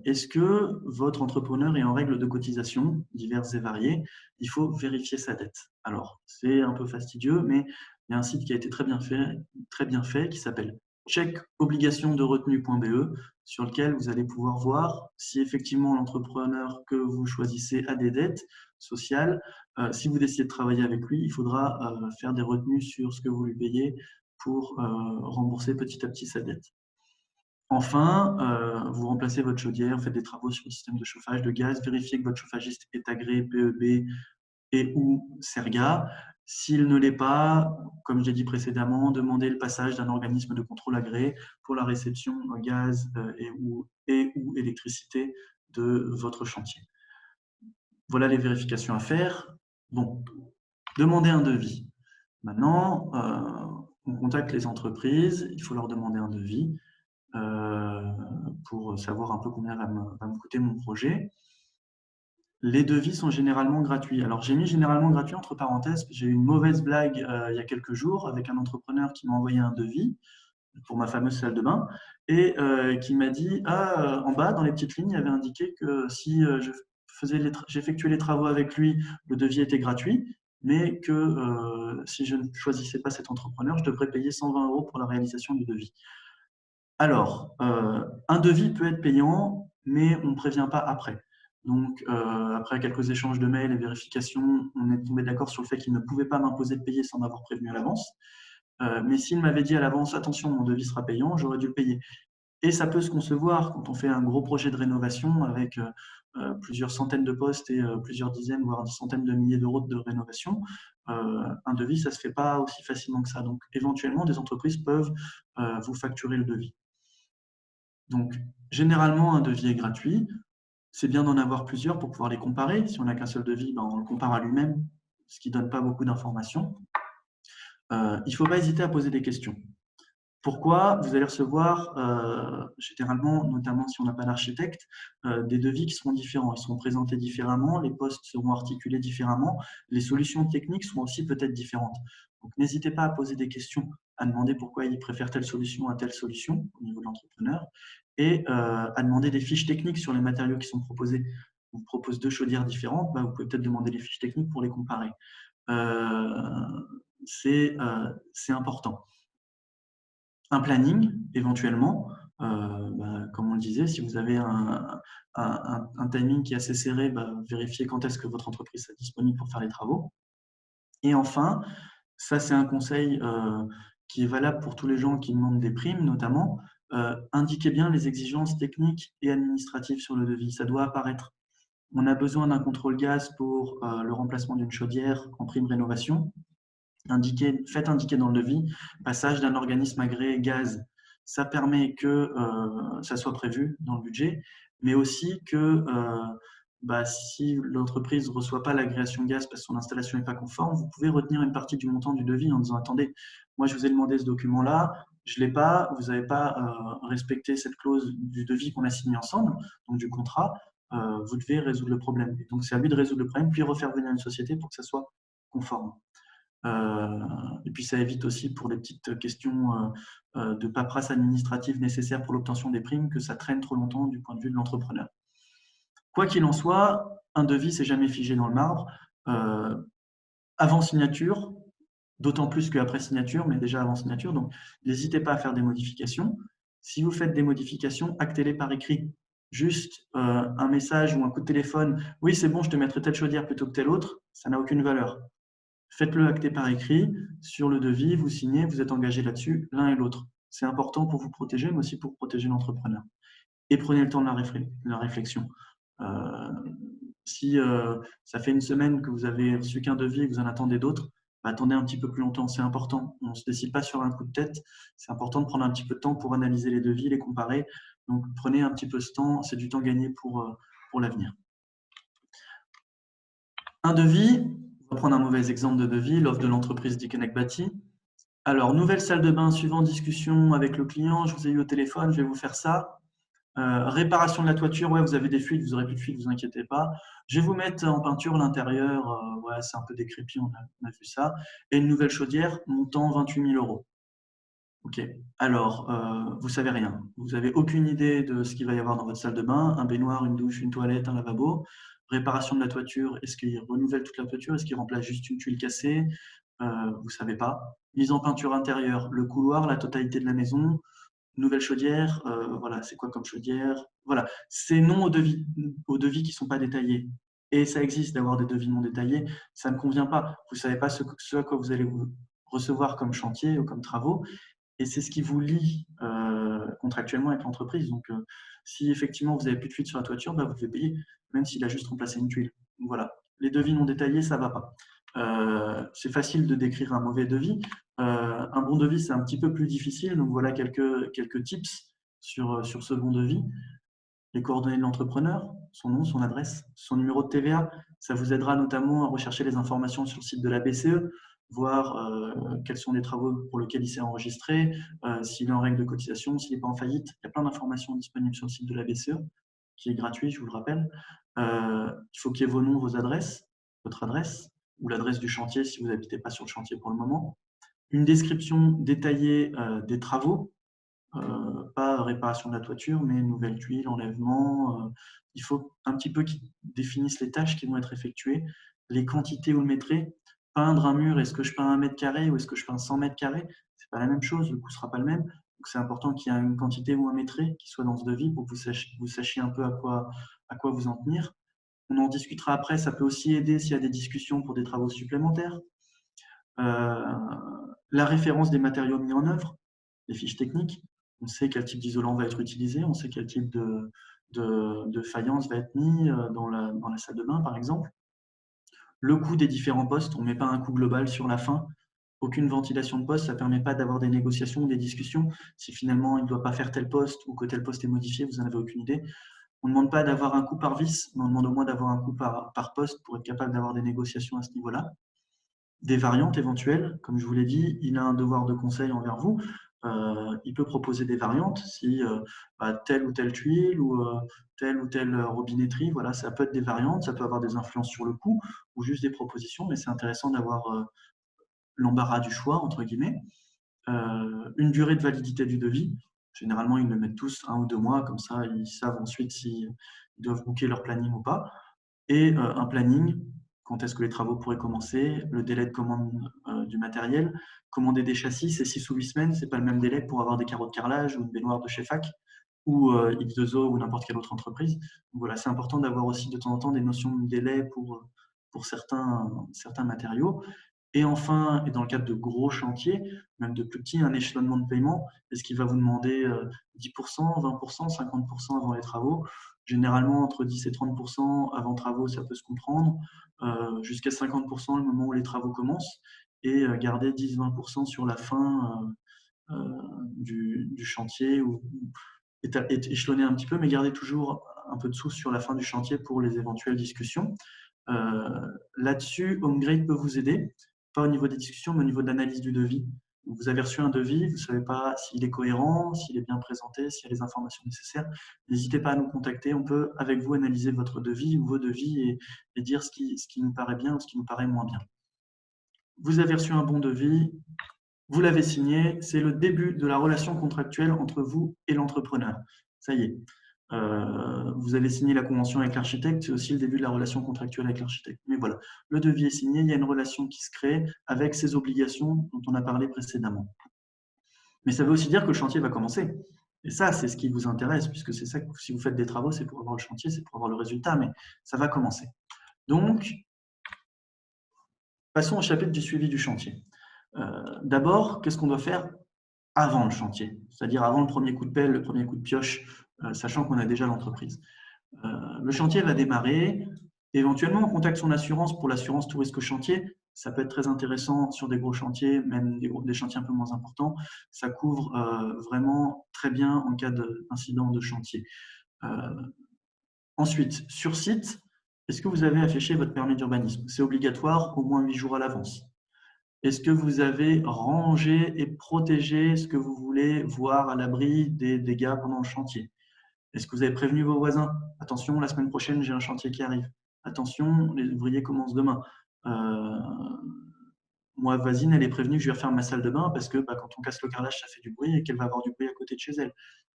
est-ce que votre entrepreneur est en règle de cotisation diverses et variées? Il faut vérifier sa dette. Alors, c'est un peu fastidieux, mais il y a un site qui a été très bien fait qui s'appelle checkobligationderetenue.be, sur lequel vous allez pouvoir voir si effectivement l'entrepreneur que vous choisissez a des dettes sociales. Si vous décidez de travailler avec lui, il faudra faire des retenues sur ce que vous lui payez pour rembourser petit à petit sa dette. Enfin, vous remplacez votre chaudière, faites des travaux sur le système de chauffage de gaz, vérifiez que votre chauffagiste est agréé PEB et ou Serga. S'il ne l'est pas, comme j'ai dit précédemment, demandez le passage d'un organisme de contrôle agréé pour la réception gaz et ou électricité de votre chantier. Voilà les vérifications à faire. Bon, demandez un devis. Maintenant, on contacte les entreprises, il faut leur demander un devis pour savoir un peu combien va me coûter mon projet. Les devis sont généralement gratuits. Alors, j'ai mis généralement gratuit entre parenthèses. J'ai eu une mauvaise blague il y a quelques jours avec un entrepreneur qui m'a envoyé un devis pour ma fameuse salle de bain et qui m'a dit en bas, dans les petites lignes, il y avait indiqué que si j'effectuais les travaux avec lui, le devis était gratuit, mais que si je ne choisissais pas cet entrepreneur, je devrais payer 120 € pour la réalisation du devis. Alors, un devis peut être payant, mais on ne prévient pas après. Donc, après quelques échanges de mails et vérifications, on est tombé d'accord sur le fait qu'il ne pouvait pas m'imposer de payer sans m'avoir prévenu à l'avance. Mais s'il m'avait dit à l'avance, attention, mon devis sera payant, j'aurais dû le payer. Et ça peut se concevoir quand on fait un gros projet de rénovation avec plusieurs centaines de postes et plusieurs dizaines, voire des centaines de milliers d'euros de rénovation. Un devis, ça ne se fait pas aussi facilement que ça. Donc, éventuellement, des entreprises peuvent vous facturer le devis. Donc, généralement, un devis est gratuit. C'est bien d'en avoir plusieurs pour pouvoir les comparer. Si on n'a qu'un seul devis, on le compare à lui-même, ce qui ne donne pas beaucoup d'informations. Il ne faut pas hésiter à poser des questions. Pourquoi? Vous allez recevoir généralement, notamment si on n'a pas d'architecte, des devis qui seront différents. Ils seront présentés différemment, les postes seront articulés différemment, les solutions techniques seront aussi peut-être différentes. Donc, n'hésitez pas à poser des questions, à demander pourquoi il préfère telle solution à telle solution au niveau de l'entrepreneur et à demander des fiches techniques sur les matériaux qui sont proposés. On vous propose 2 chaudières différentes, vous pouvez peut-être demander les fiches techniques pour les comparer. C'est important. Un planning, éventuellement, comme on le disait, si vous avez un timing qui est assez serré, vérifiez quand est-ce que votre entreprise est disponible pour faire les travaux. Et enfin, ça c'est un conseil qui est valable pour tous les gens qui demandent des primes notamment, indiquez bien les exigences techniques et administratives sur le devis, ça doit apparaître. On a besoin d'un contrôle gaz pour le remplacement d'une chaudière en prime rénovation. Faites indiquer dans le devis passage d'un organisme agréé gaz. Ça permet que ça soit prévu dans le budget, mais aussi que si l'entreprise ne reçoit pas l'agréation gaz parce que son installation n'est pas conforme, vous pouvez retenir une partie du montant du devis en disant « Attendez, moi je vous ai demandé ce document-là, je ne l'ai pas, vous n'avez pas respecté cette clause du devis qu'on a signé ensemble, donc du contrat, vous devez résoudre le problème. » Donc c'est à lui de résoudre le problème, puis refaire venir une société pour que ça soit conforme. Et puis ça évite aussi pour les petites questions de paperasse administrative nécessaires pour l'obtention des primes que ça traîne trop longtemps du point de vue de l'entrepreneur. Quoi qu'il en soit, un devis, c'est jamais figé dans le marbre. Avant signature, d'autant plus qu'après signature, mais déjà avant signature. Donc, n'hésitez pas à faire des modifications. Si vous faites des modifications, actez-les par écrit. Juste un message ou un coup de téléphone, oui, c'est bon, je te mettrai telle chaudière plutôt que telle autre, ça n'a aucune valeur. Faites-le acter par écrit sur le devis, vous signez, vous êtes engagé là-dessus, l'un et l'autre. C'est important pour vous protéger, mais aussi pour protéger l'entrepreneur. Et prenez le temps de la réflexion. Si ça fait une semaine que vous avez reçu qu'un devis et que vous en attendez d'autres, bah, attendez un petit peu plus longtemps, c'est important. On ne se décide pas sur un coup de tête, c'est important de prendre un petit peu de temps pour analyser les devis, les comparer. Donc prenez un petit peu ce temps, c'est du temps gagné pour l'avenir. Un devis, on va prendre un mauvais exemple de devis, l'offre de l'entreprise d'Iconek Bâti. Alors, nouvelle salle de bain, suivant discussion avec le client, je vous ai eu au téléphone, je vais vous faire ça. Réparation de la toiture, ouais, vous avez des fuites, vous n'aurez plus de fuites, ne vous inquiétez pas. Je vais vous mettre en peinture l'intérieur, ouais, c'est un peu décrépit, on a vu ça. Et une nouvelle chaudière, montant 28 000 €. Ok, alors, vous savez rien. Vous n'avez aucune idée de ce qu'il va y avoir dans votre salle de bain, un baignoire, une douche, une toilette, un lavabo. Réparation de la toiture, est-ce qu'il renouvelle toute la toiture? Est-ce qu'il remplace juste une tuile cassée? Vous ne savez pas. Mise en peinture intérieure, le couloir, la totalité de la maison, nouvelle chaudière, voilà, c'est quoi comme chaudière? Voilà, ces noms aux devis qui ne sont pas détaillés. Et ça existe d'avoir des devis non détaillés, ça ne convient pas. Vous ne savez pas ce à quoi vous allez vous recevoir comme chantier ou comme travaux. Et c'est ce qui vous lie contractuellement avec l'entreprise. Donc, si effectivement vous n'avez plus de fuite sur la toiture, bah, vous devez payer, même s'il a juste remplacé une tuile. Donc, voilà, les devis non détaillés, ça ne va pas. C'est facile de décrire un mauvais devis. Un bon devis, c'est un petit peu plus difficile. Donc, voilà quelques tips sur ce bon devis. Les coordonnées de l'entrepreneur, son nom, son adresse, son numéro de TVA. Ça vous aidera notamment à rechercher les informations sur le site de la BCE, voir quels sont les travaux pour lesquels il s'est enregistré, s'il est en règle de cotisation, s'il n'est pas en faillite. Il y a plein d'informations disponibles sur le site de la BCE, qui est gratuit, je vous le rappelle. Il faut qu'il y ait vos noms, vos adresses, votre adresse, ou l'adresse du chantier si vous n'habitez pas sur le chantier pour le moment. Une description détaillée des travaux, pas réparation de la toiture, mais nouvelle tuile, enlèvement. Il faut un petit peu qu'ils définissent les tâches qui vont être effectuées, les quantités où le mettrez. Peindre un mur, est-ce que je peins 1 mètre carré ou est-ce que je peins 100 mètres carrés? C'est pas la même chose, le coût ne sera pas le même. Donc c'est important qu'il y ait une quantité ou un mètré qui soit dans ce devis pour que vous sachiez un peu à quoi vous en tenir. On en discutera après, ça peut aussi aider s'il y a des discussions pour des travaux supplémentaires. La référence des matériaux mis en œuvre, les fiches techniques. On sait quel type d'isolant va être utilisé, on sait quel type de faïence va être mis dans la salle de bain, par exemple. Le coût des différents postes, on ne met pas un coût global sur la fin. Aucune ventilation de poste, ça ne permet pas d'avoir des négociations ou des discussions. Si finalement il ne doit pas faire tel poste ou que tel poste est modifié, vous n'en avez aucune idée. On ne demande pas d'avoir un coût par vis, mais on demande au moins d'avoir un coût par poste pour être capable d'avoir des négociations à ce niveau-là. Des variantes éventuelles, comme je vous l'ai dit, il a un devoir de conseil envers vous. Il peut proposer des variantes si telle ou telle tuile ou telle robinetterie, voilà, ça peut être des variantes, ça peut avoir des influences sur le coût ou juste des propositions, mais c'est intéressant d'avoir l'embarras du choix, entre guillemets. Une durée de validité du devis. Généralement, ils le mettent tous 1 ou 2 mois, comme ça, ils savent ensuite s'ils doivent booker leur planning ou pas. Et un planning, quand est-ce que les travaux pourraient commencer, le délai de commande du matériel. Commander des châssis, c'est 6 ou 8 semaines, ce n'est pas le même délai pour avoir des carreaux de carrelage ou une baignoire de chez FAC ou X2O ou n'importe quelle autre entreprise. Donc voilà, c'est important d'avoir aussi de temps en temps des notions de délai pour certains matériaux. Et enfin, et dans le cadre de gros chantiers, même de plus petits, un échelonnement de paiement. Est-ce qu'il va vous demander 10%, 20%, 50% avant les travaux? Généralement, entre 10 et 30% avant travaux, ça peut se comprendre, jusqu'à 50% le moment où les travaux commencent, et garder 10-20% sur la fin du chantier, ou échelonner un petit peu, mais garder toujours un peu de sous sur la fin du chantier pour les éventuelles discussions. Là-dessus, HomeGrade peut vous aider, pas au niveau des discussions, mais au niveau de l'analyse du devis. Vous avez reçu un devis, vous ne savez pas s'il est cohérent, s'il est bien présenté, s'il y a les informations nécessaires. N'hésitez pas à nous contacter, on peut avec vous analyser votre devis ou vos devis et dire ce qui nous paraît bien ou ce qui nous paraît moins bien. Vous avez reçu un bon devis, vous l'avez signé, c'est le début de la relation contractuelle entre vous et l'entrepreneur. Ça y est. vous avez signé la convention avec l'architecte, c'est aussi le début de la relation contractuelle avec l'architecte. Mais voilà, le devis est signé, il y a une relation qui se crée avec ces obligations dont on a parlé précédemment. Mais ça veut aussi dire que le chantier va commencer. Et ça, c'est ce qui vous intéresse, puisque c'est ça que si vous faites des travaux, c'est pour avoir le chantier, c'est pour avoir le résultat, mais ça va commencer. Donc, passons au chapitre du suivi du chantier. D'abord, qu'est-ce qu'on doit faire avant le chantier, c'est-à-dire avant le premier coup de pelle, le premier coup de pioche, sachant qu'on a déjà l'entreprise. Le chantier va démarrer, éventuellement on contacte son assurance pour l'assurance tout risque chantier. Ça peut être très intéressant sur des gros chantiers, même des chantiers un peu moins importants. Ça couvre vraiment très bien en cas d'incident de chantier. Ensuite, sur site, est-ce que vous avez affiché votre permis d'urbanisme? C'est obligatoire au moins 8 jours à l'avance. Est-ce que vous avez rangé et protégé ce que vous voulez voir à l'abri des dégâts pendant le chantier? Est-ce que vous avez prévenu vos voisins? Attention, la semaine prochaine, j'ai un chantier qui arrive. Attention, les ouvriers commencent demain. Moi, voisine, elle est prévenue que je vais refaire ma salle de bain parce que quand on casse le carrelage, ça fait du bruit et qu'elle va avoir du bruit à côté de chez elle.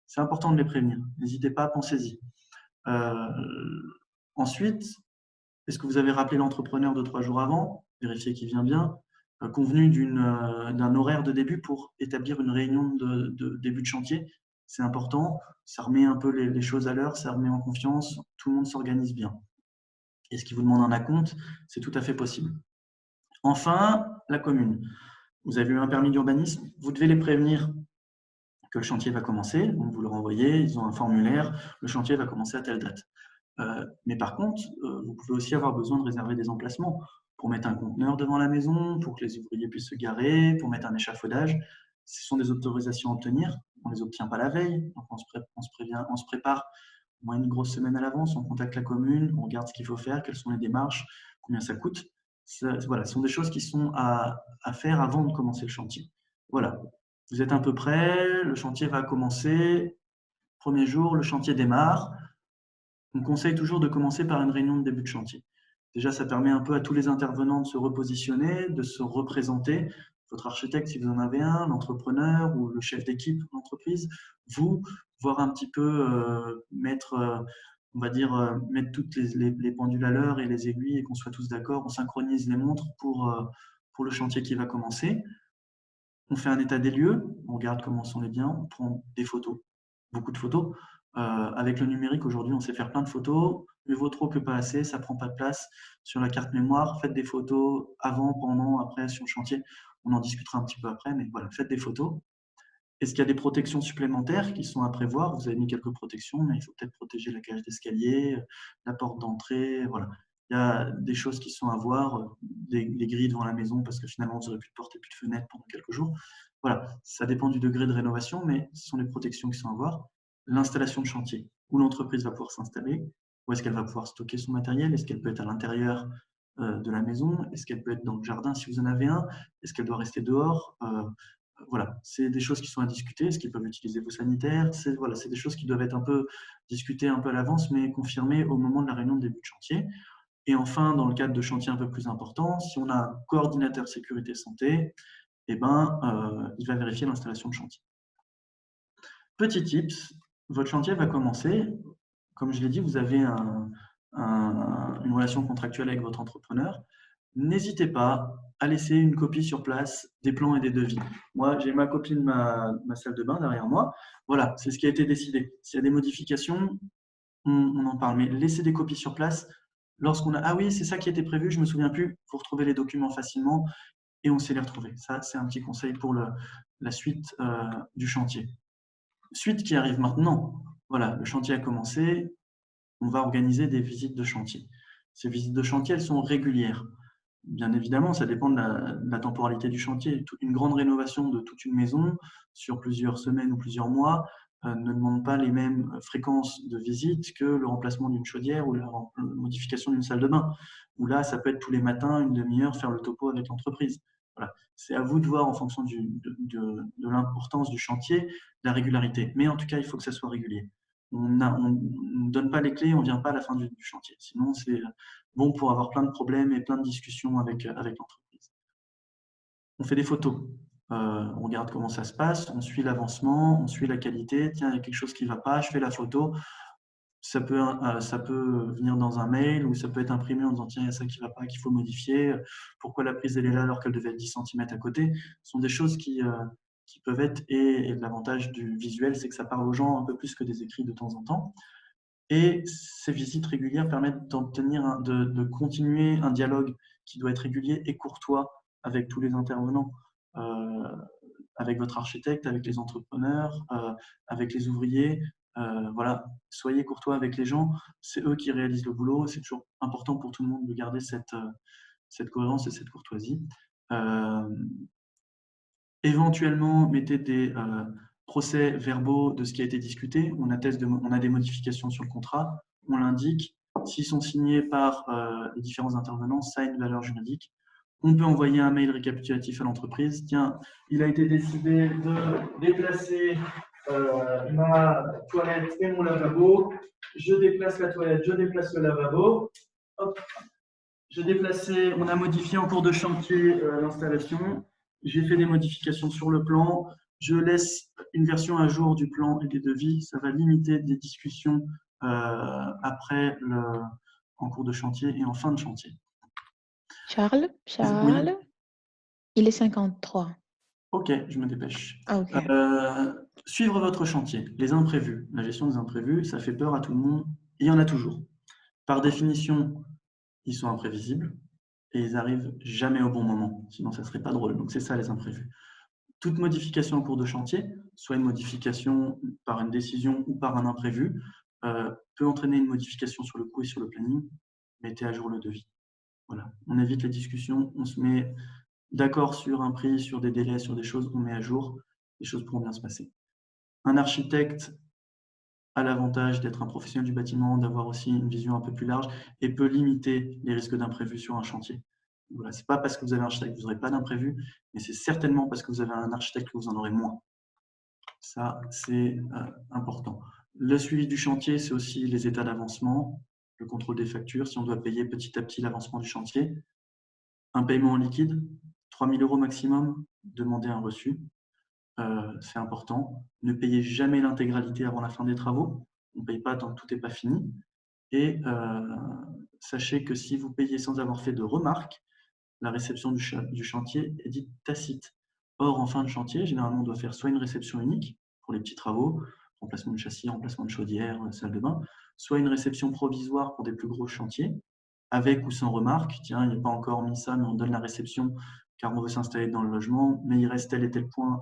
C'est important de les prévenir. N'hésitez pas, pensez-y. Ensuite, est-ce que vous avez rappelé l'entrepreneur 2-3 jours avant, vérifier qu'il vient bien, convenu d'un horaire de début pour établir une réunion de début de chantier? C'est important, ça remet un peu les choses à l'heure, ça remet en confiance, tout le monde s'organise bien. Et ce qui vous demande un acompte, c'est tout à fait possible. Enfin, la commune. Vous avez eu un permis d'urbanisme, vous devez les prévenir que le chantier va commencer, donc vous leur envoyez, ils ont un formulaire, le chantier va commencer à telle date. Mais par contre, vous pouvez aussi avoir besoin de réserver des emplacements pour mettre un conteneur devant la maison, pour que les ouvriers puissent se garer, pour mettre un échafaudage. Ce sont des autorisations à obtenir. On ne les obtient pas la veille, donc on se prépare au moins une grosse semaine à l'avance, on contacte la commune, on regarde ce qu'il faut faire, quelles sont les démarches, combien ça coûte. Voilà, ce sont des choses qui sont à faire avant de commencer le chantier. Voilà, vous êtes un peu prêts, le chantier va commencer. Premier jour, le chantier démarre. On conseille toujours de commencer par une réunion de début de chantier. Déjà, ça permet un peu à tous les intervenants de se repositionner, de se représenter. Votre architecte, si vous en avez un, l'entrepreneur ou le chef d'équipe d'entreprise, vous, voir un petit peu mettre, on va dire, mettre toutes les pendules à l'heure et les aiguilles et qu'on soit tous d'accord. On synchronise les montres pour le chantier qui va commencer. On fait un état des lieux, on regarde comment sont les biens, on prend des photos, beaucoup de photos. Avec le numérique, aujourd'hui, on sait faire plein de photos. Mieux vaut trop que pas assez, ça prend pas de place sur la carte mémoire. Faites des photos avant, pendant, après sur le chantier. On en discutera un petit peu après, mais voilà, faites des photos. Est-ce qu'il y a des protections supplémentaires qui sont à prévoir? Vous avez mis quelques protections, mais il faut peut-être protéger la cage d'escalier, la porte d'entrée. Voilà. Il y a des choses qui sont à voir, des grilles devant la maison parce que finalement, vous n'aurez plus de porte et plus de fenêtre pendant quelques jours. Voilà, ça dépend du degré de rénovation, mais ce sont les protections qui sont à voir. L'installation de chantier, où l'entreprise va pouvoir s'installer, où est-ce qu'elle va pouvoir stocker son matériel, est-ce qu'elle peut être à l'intérieur de la maison, est-ce qu'elle peut être dans le jardin si vous en avez un, est-ce qu'elle doit rester dehors? Voilà, c'est des choses qui sont à discuter. Est-ce qu'ils peuvent utiliser vos sanitaires? Voilà, c'est des choses qui doivent être un peu discutées un peu à l'avance, mais confirmées au moment de la réunion de début de chantier. Et enfin, dans le cadre de chantiers un peu plus importants, si on a un coordinateur sécurité santé, il va vérifier l'installation de chantier. Petit tips, votre chantier va commencer. Comme je l'ai dit, vous avez une relation contractuelle avec votre entrepreneur. N'hésitez pas à laisser une copie sur place des plans et des devis. Moi, j'ai ma copie de ma salle de bain derrière moi. Voilà, c'est ce qui a été décidé. S'il y a des modifications, on en parle. Mais laissez des copies sur place. Lorsqu'on a, ah oui, c'est ça qui était prévu, je ne me souviens plus, vous retrouvez les documents facilement et on sait les retrouver. Ça, c'est un petit conseil pour la suite du chantier. Suite qui arrive maintenant. Voilà, le chantier a commencé. On va organiser des visites de chantier. Ces visites de chantier, elles sont régulières. Bien évidemment, ça dépend de la temporalité du chantier. Une grande rénovation de toute une maison sur plusieurs semaines ou plusieurs mois ne demande pas les mêmes fréquences de visite que le remplacement d'une chaudière ou la modification d'une salle de bain. Où là, ça peut être tous les matins, une demi-heure, faire le topo avec l'entreprise. Voilà. C'est à vous de voir en fonction de l'importance du chantier, la régularité. Mais en tout cas, il faut que ça soit régulier. On ne donne pas les clés, on ne vient pas à la fin du chantier. Sinon, c'est bon pour avoir plein de problèmes et plein de discussions avec l'entreprise. On fait des photos. On regarde comment ça se passe, on suit l'avancement, on suit la qualité. Tiens, il y a quelque chose qui ne va pas, je fais la photo. ça peut venir dans un mail ou ça peut être imprimé en disant tiens, il y a ça qui ne va pas, qu'il faut modifier. Pourquoi la prise elle est là alors qu'elle devait être 10 cm à côté? Ce sont des choses qui peuvent être, et l'avantage du visuel, c'est que ça parle aux gens un peu plus que des écrits de temps en temps. Et ces visites régulières permettent de continuer un dialogue qui doit être régulier et courtois avec tous les intervenants, avec votre architecte, avec les entrepreneurs, avec les ouvriers. Voilà, soyez courtois avec les gens, c'est eux qui réalisent le boulot, c'est toujours important pour tout le monde de garder cette cohérence et cette courtoisie. Éventuellement, mettez des procès-verbaux de ce qui a été discuté. On a des modifications sur le contrat, on l'indique. S'ils sont signés par les différents intervenants, ça a une valeur juridique. On peut envoyer un mail récapitulatif à l'entreprise. Tiens, il a été décidé de déplacer ma toilette et mon lavabo. Je déplace la toilette, je déplace le lavabo. Hop. On a modifié en cours de chantier l'installation. J'ai fait des modifications sur le plan. Je laisse une version à jour du plan et des devis. Ça va limiter des discussions en cours de chantier et en fin de chantier. Charles, Oui. Il est 53. Ok, je me dépêche. Ok. Suivre votre chantier, les imprévus. La gestion des imprévus, ça fait peur à tout le monde. Il y en a toujours. Par définition, ils sont imprévisibles et ils arrivent jamais au bon moment. Sinon, ça ne serait pas drôle. Donc, c'est ça les imprévus. Toute modification en cours de chantier, soit une modification par une décision ou par un imprévu, peut entraîner une modification sur le coût et sur le planning. Mettez à jour le devis. Voilà. On évite les discussions, on se met d'accord sur un prix, sur des délais, sur des choses, on met à jour, les choses pourront bien se passer. Un architecte a l'avantage d'être un professionnel du bâtiment, d'avoir aussi une vision un peu plus large et peut limiter les risques d'imprévus sur un chantier. Voilà, ce n'est pas parce que vous avez un architecte que vous n'aurez pas d'imprévu, mais c'est certainement parce que vous avez un architecte que vous en aurez moins. Ça, c'est important. Le suivi du chantier, c'est aussi les états d'avancement, le contrôle des factures, si on doit payer petit à petit l'avancement du chantier. Un paiement en liquide, 3 000 € maximum, demandez un reçu. C'est important. Ne payez jamais l'intégralité avant la fin des travaux. On ne paye pas tant que tout n'est pas fini. Et sachez que si vous payez sans avoir fait de remarques, la réception du chantier est dite tacite. Or, en fin de chantier, généralement, on doit faire soit une réception unique pour les petits travaux, remplacement de châssis, remplacement de chaudière, salle de bain, soit une réception provisoire pour des plus gros chantiers, avec ou sans remarque. Tiens, il n'y a pas encore mis ça, mais on donne la réception car on veut s'installer dans le logement, mais il reste tel et tel point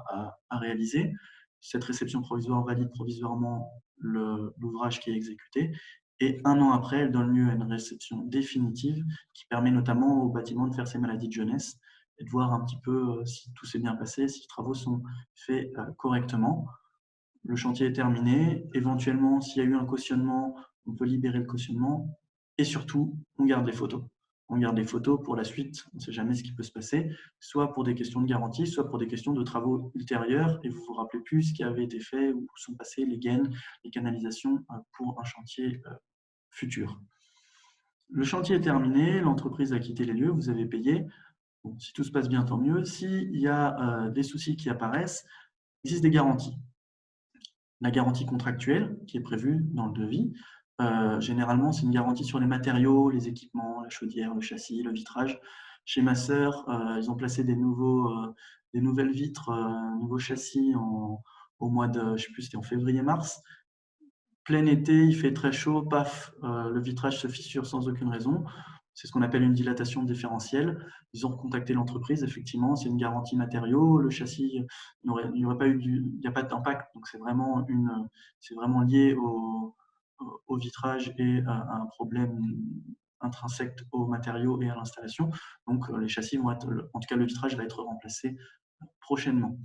à réaliser. Cette réception provisoire valide provisoirement l'ouvrage qui est exécuté. Et un an après, elle donne lieu à une réception définitive qui permet notamment au bâtiment de faire ses maladies de jeunesse et de voir un petit peu si tout s'est bien passé, si les travaux sont faits correctement. Le chantier est terminé. Éventuellement, s'il y a eu un cautionnement, on peut libérer le cautionnement. Et surtout, on garde les photos. On garde les photos pour la suite. On ne sait jamais ce qui peut se passer, soit pour des questions de garantie, soit pour des questions de travaux ultérieurs. Et vous ne vous rappelez plus ce qui avait été fait, où sont passées les gaines, les canalisations pour un chantier futur. Le chantier est terminé, l'entreprise a quitté les lieux, vous avez payé. Bon, si tout se passe bien, tant mieux. S'il y a des soucis qui apparaissent, il existe des garanties. La garantie contractuelle qui est prévue dans le devis, généralement, c'est une garantie sur les matériaux, les équipements, la chaudière, le châssis, le vitrage. Chez ma sœur, ils ont placé des nouvelles vitres, nouveaux châssis au mois de, je ne sais plus, c'était en février-mars. Plein été, il fait très chaud, paf, le vitrage se fissure sans aucune raison. C'est ce qu'on appelle une dilatation différentielle. Ils ont contacté l'entreprise, effectivement, c'est une garantie matériaux. Le châssis, il n'y a pas d'impact, donc c'est vraiment lié au vitrage et à un problème intrinsèque aux matériaux et à l'installation. Donc les châssis vont être, en tout cas le vitrage va être remplacé prochainement.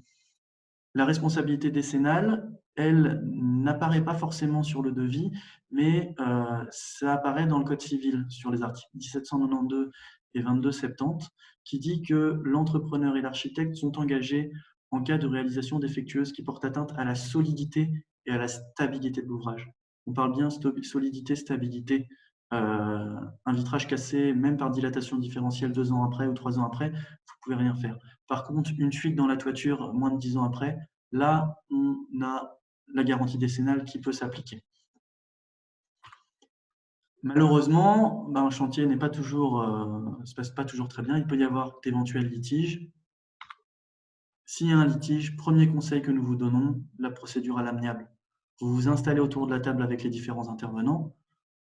La responsabilité décennale, elle n'apparaît pas forcément sur le devis, mais ça apparaît dans le Code civil sur les articles 1792 et 2270, qui dit que l'entrepreneur et l'architecte sont engagés en cas de réalisation défectueuse qui porte atteinte à la solidité et à la stabilité de l'ouvrage. On parle bien solidité, stabilité. Un vitrage cassé, même par dilatation différentielle 2 ans après ou 3 ans après, vous ne pouvez rien faire. Par contre, une fuite dans la toiture moins de 10 ans après, là, on a la garantie décennale qui peut s'appliquer. Malheureusement, un chantier n'est pas toujours, se passe pas toujours très bien. Il peut y avoir d'éventuels litiges. S'il y a un litige, premier conseil que nous vous donnons, la procédure à l'amiable. Vous vous installez autour de la table avec les différents intervenants.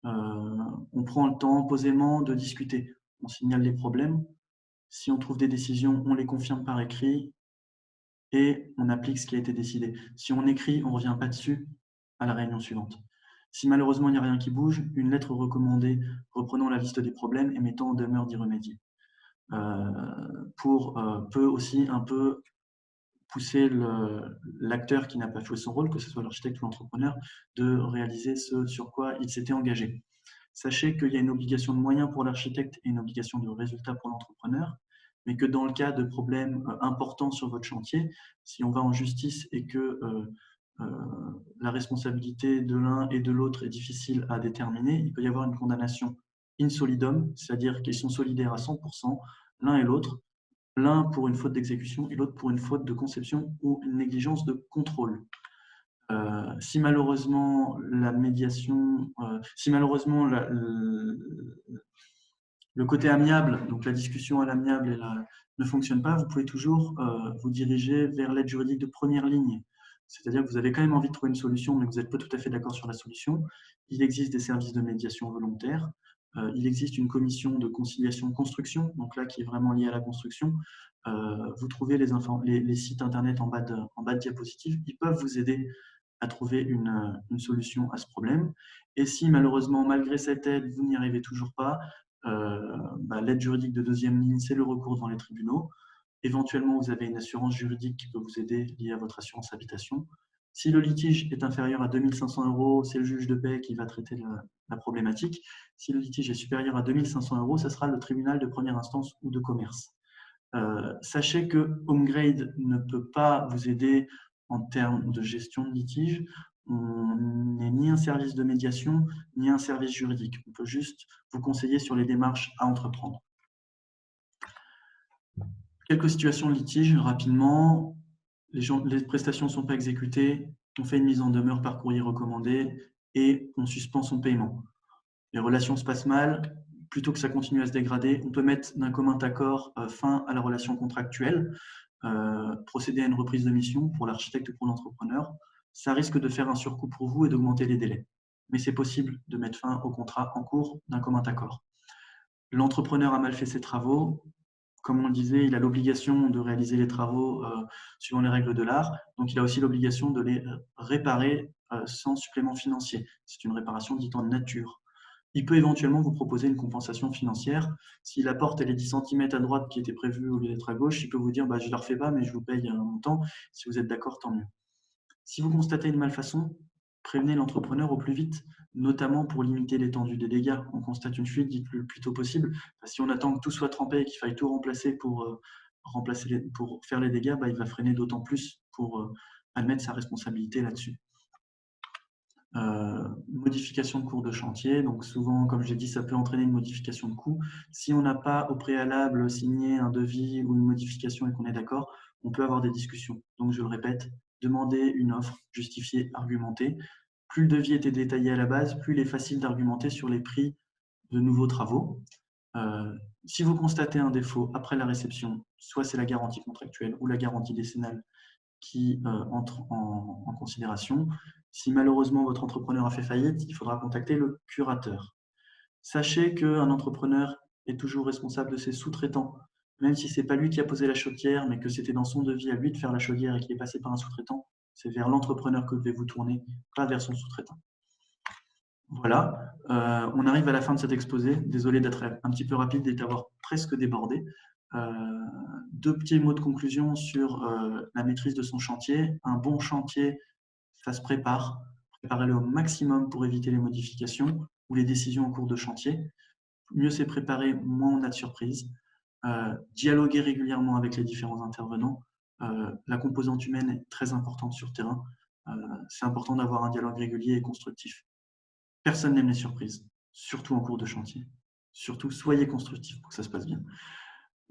On prend le temps posément de discuter. On signale les problèmes. Si on trouve des décisions, on les confirme par écrit et on applique ce qui a été décidé. Si on écrit, on ne revient pas dessus à la réunion suivante. Si malheureusement il n'y a rien qui bouge, une lettre recommandée reprenant la liste des problèmes et mettant en demeure d'y remédier. Peut aussi un peu pousser l'acteur qui n'a pas joué son rôle, que ce soit l'architecte ou l'entrepreneur, de réaliser ce sur quoi il s'était engagé. Sachez qu'il y a une obligation de moyens pour l'architecte et une obligation de résultat pour l'entrepreneur, mais que dans le cas de problèmes importants sur votre chantier, si on va en justice et que la responsabilité de l'un et de l'autre est difficile à déterminer, il peut y avoir une condamnation in solidum, c'est-à-dire qu'ils sont solidaires à 100%, l'un et l'autre, l'un pour une faute d'exécution et l'autre pour une faute de conception ou une négligence de contrôle. Si malheureusement la médiation, si malheureusement le côté amiable, donc la discussion à l'amiable ne fonctionne pas, vous pouvez toujours vous diriger vers l'aide juridique de première ligne. C'est-à-dire que vous avez quand même envie de trouver une solution, mais vous n'êtes pas tout à fait d'accord sur la solution. Il existe des services de médiation volontaire. Il existe une commission de conciliation construction, donc là qui est vraiment liée à la construction. Vous trouvez les sites internet en bas de diapositive. Ils peuvent vous aider à trouver une solution à ce problème. Et si malheureusement, malgré cette aide, vous n'y arrivez toujours pas, l'aide juridique de deuxième ligne, c'est le recours devant les tribunaux. Éventuellement, vous avez une assurance juridique qui peut vous aider liée à votre assurance habitation. Si le litige est inférieur à 2 500 €, c'est le juge de paix qui va traiter la problématique. Si le litige est supérieur à 2 500 €, ce sera le tribunal de première instance ou de commerce. Sachez que HomeGrade ne peut pas vous aider en termes de gestion de litige. On n'est ni un service de médiation, ni un service juridique. On peut juste vous conseiller sur les démarches à entreprendre. Quelques situations de litige, rapidement. Les prestations ne sont pas exécutées, on fait une mise en demeure par courrier recommandé et on suspend son paiement. Les relations se passent mal, plutôt que ça continue à se dégrader, on peut mettre d'un commun accord fin à la relation contractuelle, procéder à une reprise de mission pour l'architecte ou pour l'entrepreneur. Ça risque de faire un surcoût pour vous et d'augmenter les délais. Mais c'est possible de mettre fin au contrat en cours d'un commun accord. L'entrepreneur a mal fait ses travaux. Comme on le disait, il a l'obligation de réaliser les travaux suivant les règles de l'art. Donc, il a aussi l'obligation de les réparer sans supplément financier. C'est une réparation dite en nature. Il peut éventuellement vous proposer une compensation financière. Si la porte elle est 10 cm à droite qui était prévue au lieu d'être à gauche, il peut vous dire je ne la refais pas, mais je vous paye un montant. Si vous êtes d'accord, tant mieux. Si vous constatez une malfaçon, prévenez l'entrepreneur au plus vite, notamment pour limiter l'étendue des dégâts. On constate une fuite, dites-le le plus tôt possible. Si on attend que tout soit trempé et qu'il faille tout remplacer pour faire les dégâts, il va freiner d'autant plus pour admettre sa responsabilité là-dessus. Modification de cours de chantier. Donc souvent, comme j'ai dit, ça peut entraîner une modification de coût. Si on n'a pas au préalable signé un devis ou une modification et qu'on est d'accord, on peut avoir des discussions. Donc je le répète, demandez une offre justifiée, argumentée. Plus le devis était détaillé à la base, plus il est facile d'argumenter sur les prix de nouveaux travaux. Si vous constatez un défaut après la réception, soit c'est la garantie contractuelle ou la garantie décennale qui entre en considération. Si malheureusement votre entrepreneur a fait faillite, il faudra contacter le curateur. Sachez qu'un entrepreneur est toujours responsable de ses sous-traitants. Même si ce n'est pas lui qui a posé la chaudière, mais que c'était dans son devis à lui de faire la chaudière et qu'il est passé par un sous-traitant, c'est vers l'entrepreneur que vous devez vous tourner, pas vers son sous-traitant. Voilà, on arrive à la fin de cet exposé. Désolé d'être un petit peu rapide et d'avoir presque débordé. Deux petits mots de conclusion sur la maîtrise de son chantier. Un bon chantier, ça se prépare. Préparez-le au maximum pour éviter les modifications ou les décisions en cours de chantier. Mieux c'est préparé, moins on a de surprises. Dialoguer régulièrement avec les différents intervenants. La composante humaine est très importante sur le terrain. C'est important d'avoir un dialogue régulier et constructif. Personne n'aime les surprises, surtout en cours de chantier. Surtout, soyez constructif pour que ça se passe bien.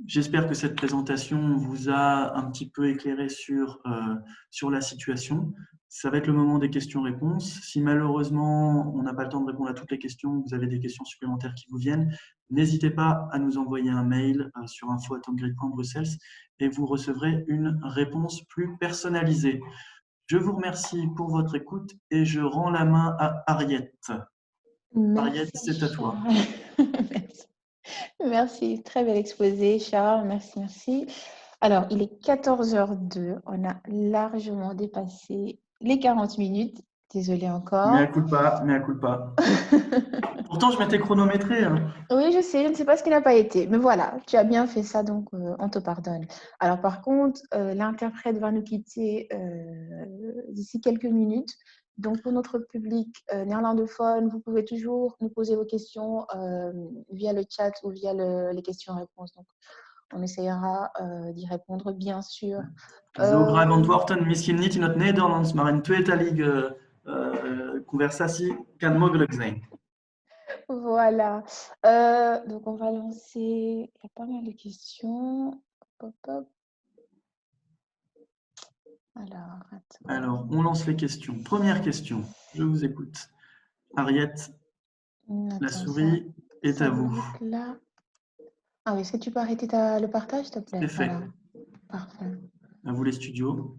J'espère que cette présentation vous a un petit peu éclairé sur la situation. Ça va être le moment des questions-réponses. Si malheureusement on n'a pas le temps de répondre à toutes les questions, vous avez des questions supplémentaires qui vous viennent, n'hésitez pas à nous envoyer un mail sur info@omgrid.bruxelles et vous recevrez une réponse plus personnalisée. Je vous remercie pour votre écoute et je rends la main à Ariette. Ariette, Merci, c'est à toi. Charles. Merci. Merci. Très bel exposé, Charles. Merci, merci. Alors, il est 14h02. On a largement dépassé les 40 minutes. Désolée Mea encore. culpa, mea culpa. Pourtant, je m'étais chronométré, hein. Oui, je ne sais pas ce qui n'a pas été, mais voilà, tu as bien fait ça, donc on te pardonne. Alors par contre, l'interprète va nous quitter d'ici quelques minutes. Donc pour notre public néerlandophone, vous pouvez toujours nous poser vos questions via le chat ou via les questions-réponses. Donc on essayera d'y répondre, bien sûr. Zo graag antwoorden, misschien niet in het Nederlands, maar in tweetalige conversatie kan mogelijk zijn. Voilà. Donc on va lancer. Il y a pas mal de questions. Hop, hop. Alors, attends. Alors, on lance les questions. Première question, je vous écoute. Ariette, la Attends, souris est ça à vous. bloque là. Ah oui, est-ce que tu peux arrêter le partage, s'il te plaît? C'est fait. Voilà, parfait. À vous les studios.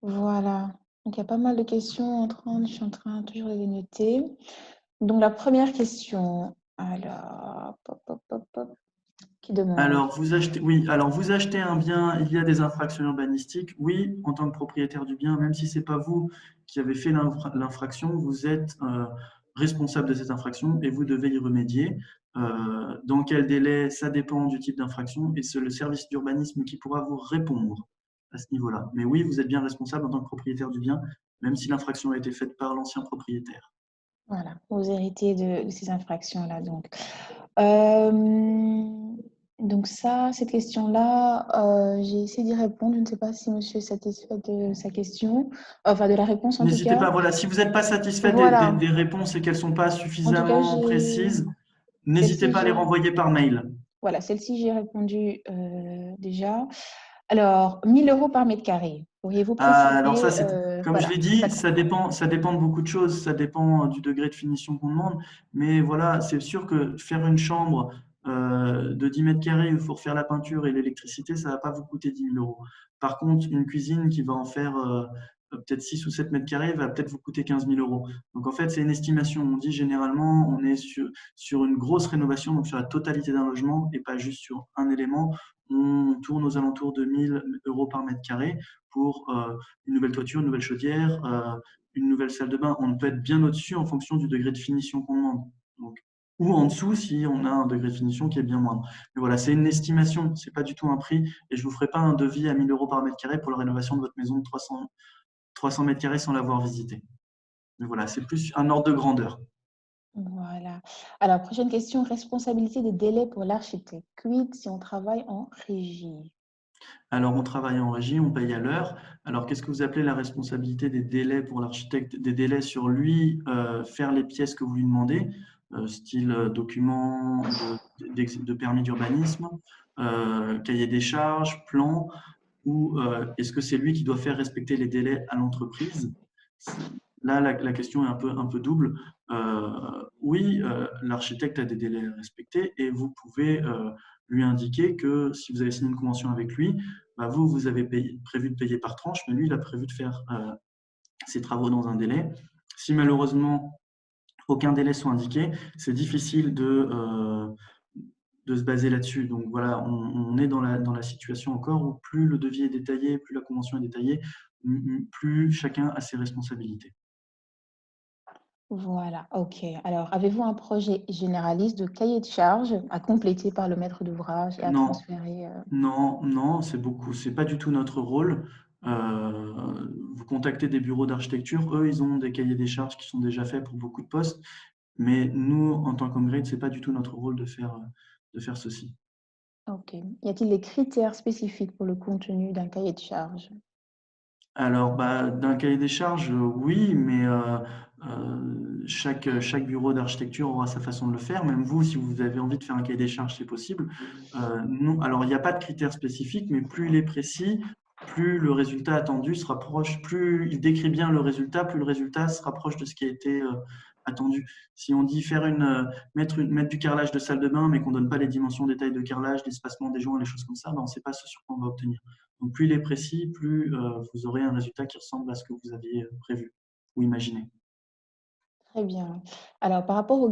Voilà. Donc, il y a pas mal de questions je suis en train toujours de les noter. Donc, la première question. Alors, pop, pop, pop, pop. Qui demande? Alors, vous achetez un bien, il y a des infractions urbanistiques. Oui, en tant que propriétaire du bien, même si ce n'est pas vous qui avez fait l'infraction, vous êtes responsable de cette infraction et vous devez y remédier. Dans quel délai, ça dépend du type d'infraction et c'est le service d'urbanisme qui pourra vous répondre à ce niveau-là. Mais oui, vous êtes bien responsable en tant que propriétaire du bien, même si l'infraction a été faite par l'ancien propriétaire. Voilà, vous héritez de ces infractions-là. Donc ça, cette question-là, j'ai essayé d'y répondre. Je ne sais pas si monsieur est satisfait de sa question, enfin de la réponse en tout N'hésitez cas. pas, voilà, si vous n'êtes pas satisfait Voilà, des réponses et qu'elles ne sont pas en tout cas, suffisamment précises, n'hésitez pas à les renvoyer par mail. Voilà, celle-ci, j'ai répondu déjà. Alors, 1 000 € par mètre carré. Pourriez-vous Alors ça, préciser comme je voilà, l'ai dit, ça, ça dépend de beaucoup de choses, ça dépend du degré de finition qu'on demande. Mais voilà, c'est sûr que faire une chambre de 10 mètres carrés où il faut refaire la peinture et l'électricité, ça ne va pas vous coûter 10 000 euros. Par contre, une cuisine qui va en faire peut-être 6 ou 7 mètres carrés va peut-être vous coûter 15 000 euros. Donc en fait, c'est une estimation. On dit généralement, on est sur une grosse rénovation, donc sur la totalité d'un logement et pas juste sur un élément. On tourne aux alentours de 1 000 euros par mètre carré pour une nouvelle toiture, une nouvelle chaudière, une nouvelle salle de bain. On peut être bien au-dessus en fonction du degré de finition qu'on demande. Donc, ou en dessous si on a un degré de finition qui est bien moindre. Mais voilà, c'est une estimation, ce n'est pas du tout un prix. Et je ne vous ferai pas un devis à 1 000 euros par mètre carré pour la rénovation de votre maison de 300 mètres carrés sans l'avoir visité. Mais voilà, c'est plus un ordre de grandeur. voilà. Alors, prochaine question, responsabilité des délais pour l'architecte. Quid si on travaille en régie? Alors, on travaille en régie, on paye à l'heure. Alors, qu'est-ce que vous appelez la responsabilité des délais pour l'architecte? Des délais sur lui, faire les pièces que vous lui demandez, style document de permis d'urbanisme, cahier des charges, plan, ou est-ce que c'est lui qui doit faire respecter les délais à l'entreprise? Là, la question est un peu double. Oui, l'architecte a des délais à respecter et vous pouvez lui indiquer que si vous avez signé une convention avec lui, bah vous avez prévu de payer par tranche, mais lui, il a prévu de faire ses travaux dans un délai. Si malheureusement, aucun délai soit indiqué, c'est difficile de se baser là-dessus. Donc voilà, on est dans la situation encore où plus le devis est détaillé, plus la convention est détaillée, plus chacun a ses responsabilités. Voilà, ok. Alors, avez-vous un projet généraliste de cahier de charges à compléter par le maître d'ouvrage et à Non, transférer non, c'est pas du tout notre rôle. Vous contactez des bureaux d'architecture, eux, ils ont des cahiers des charges qui sont déjà faits pour beaucoup de postes, mais nous, en tant qu'Homegrid, c'est pas du tout notre rôle de faire ceci. Ok. Y a-t-il des critères spécifiques pour le contenu d'un cahier de charges? Alors, bah, d'un cahier des charges, oui, mais chaque bureau d'architecture aura sa façon de le faire. Même vous, si vous avez envie de faire un cahier des charges, c'est possible. Non, alors, il n'y a pas de critères spécifiques, mais plus il est précis, plus le résultat attendu se rapproche, plus il décrit bien le résultat, plus le résultat se rapproche de ce qui a été attendu. Si on dit mettre du carrelage de salle de bain, mais qu'on ne donne pas les dimensions détails de carrelage, l'espacement des joints, les choses comme ça, ben, on ne sait pas ce sur quoi on va obtenir. Donc, plus il est précis, plus vous aurez un résultat qui ressemble à ce que vous aviez prévu ou imaginé. Très bien. Alors, par rapport aux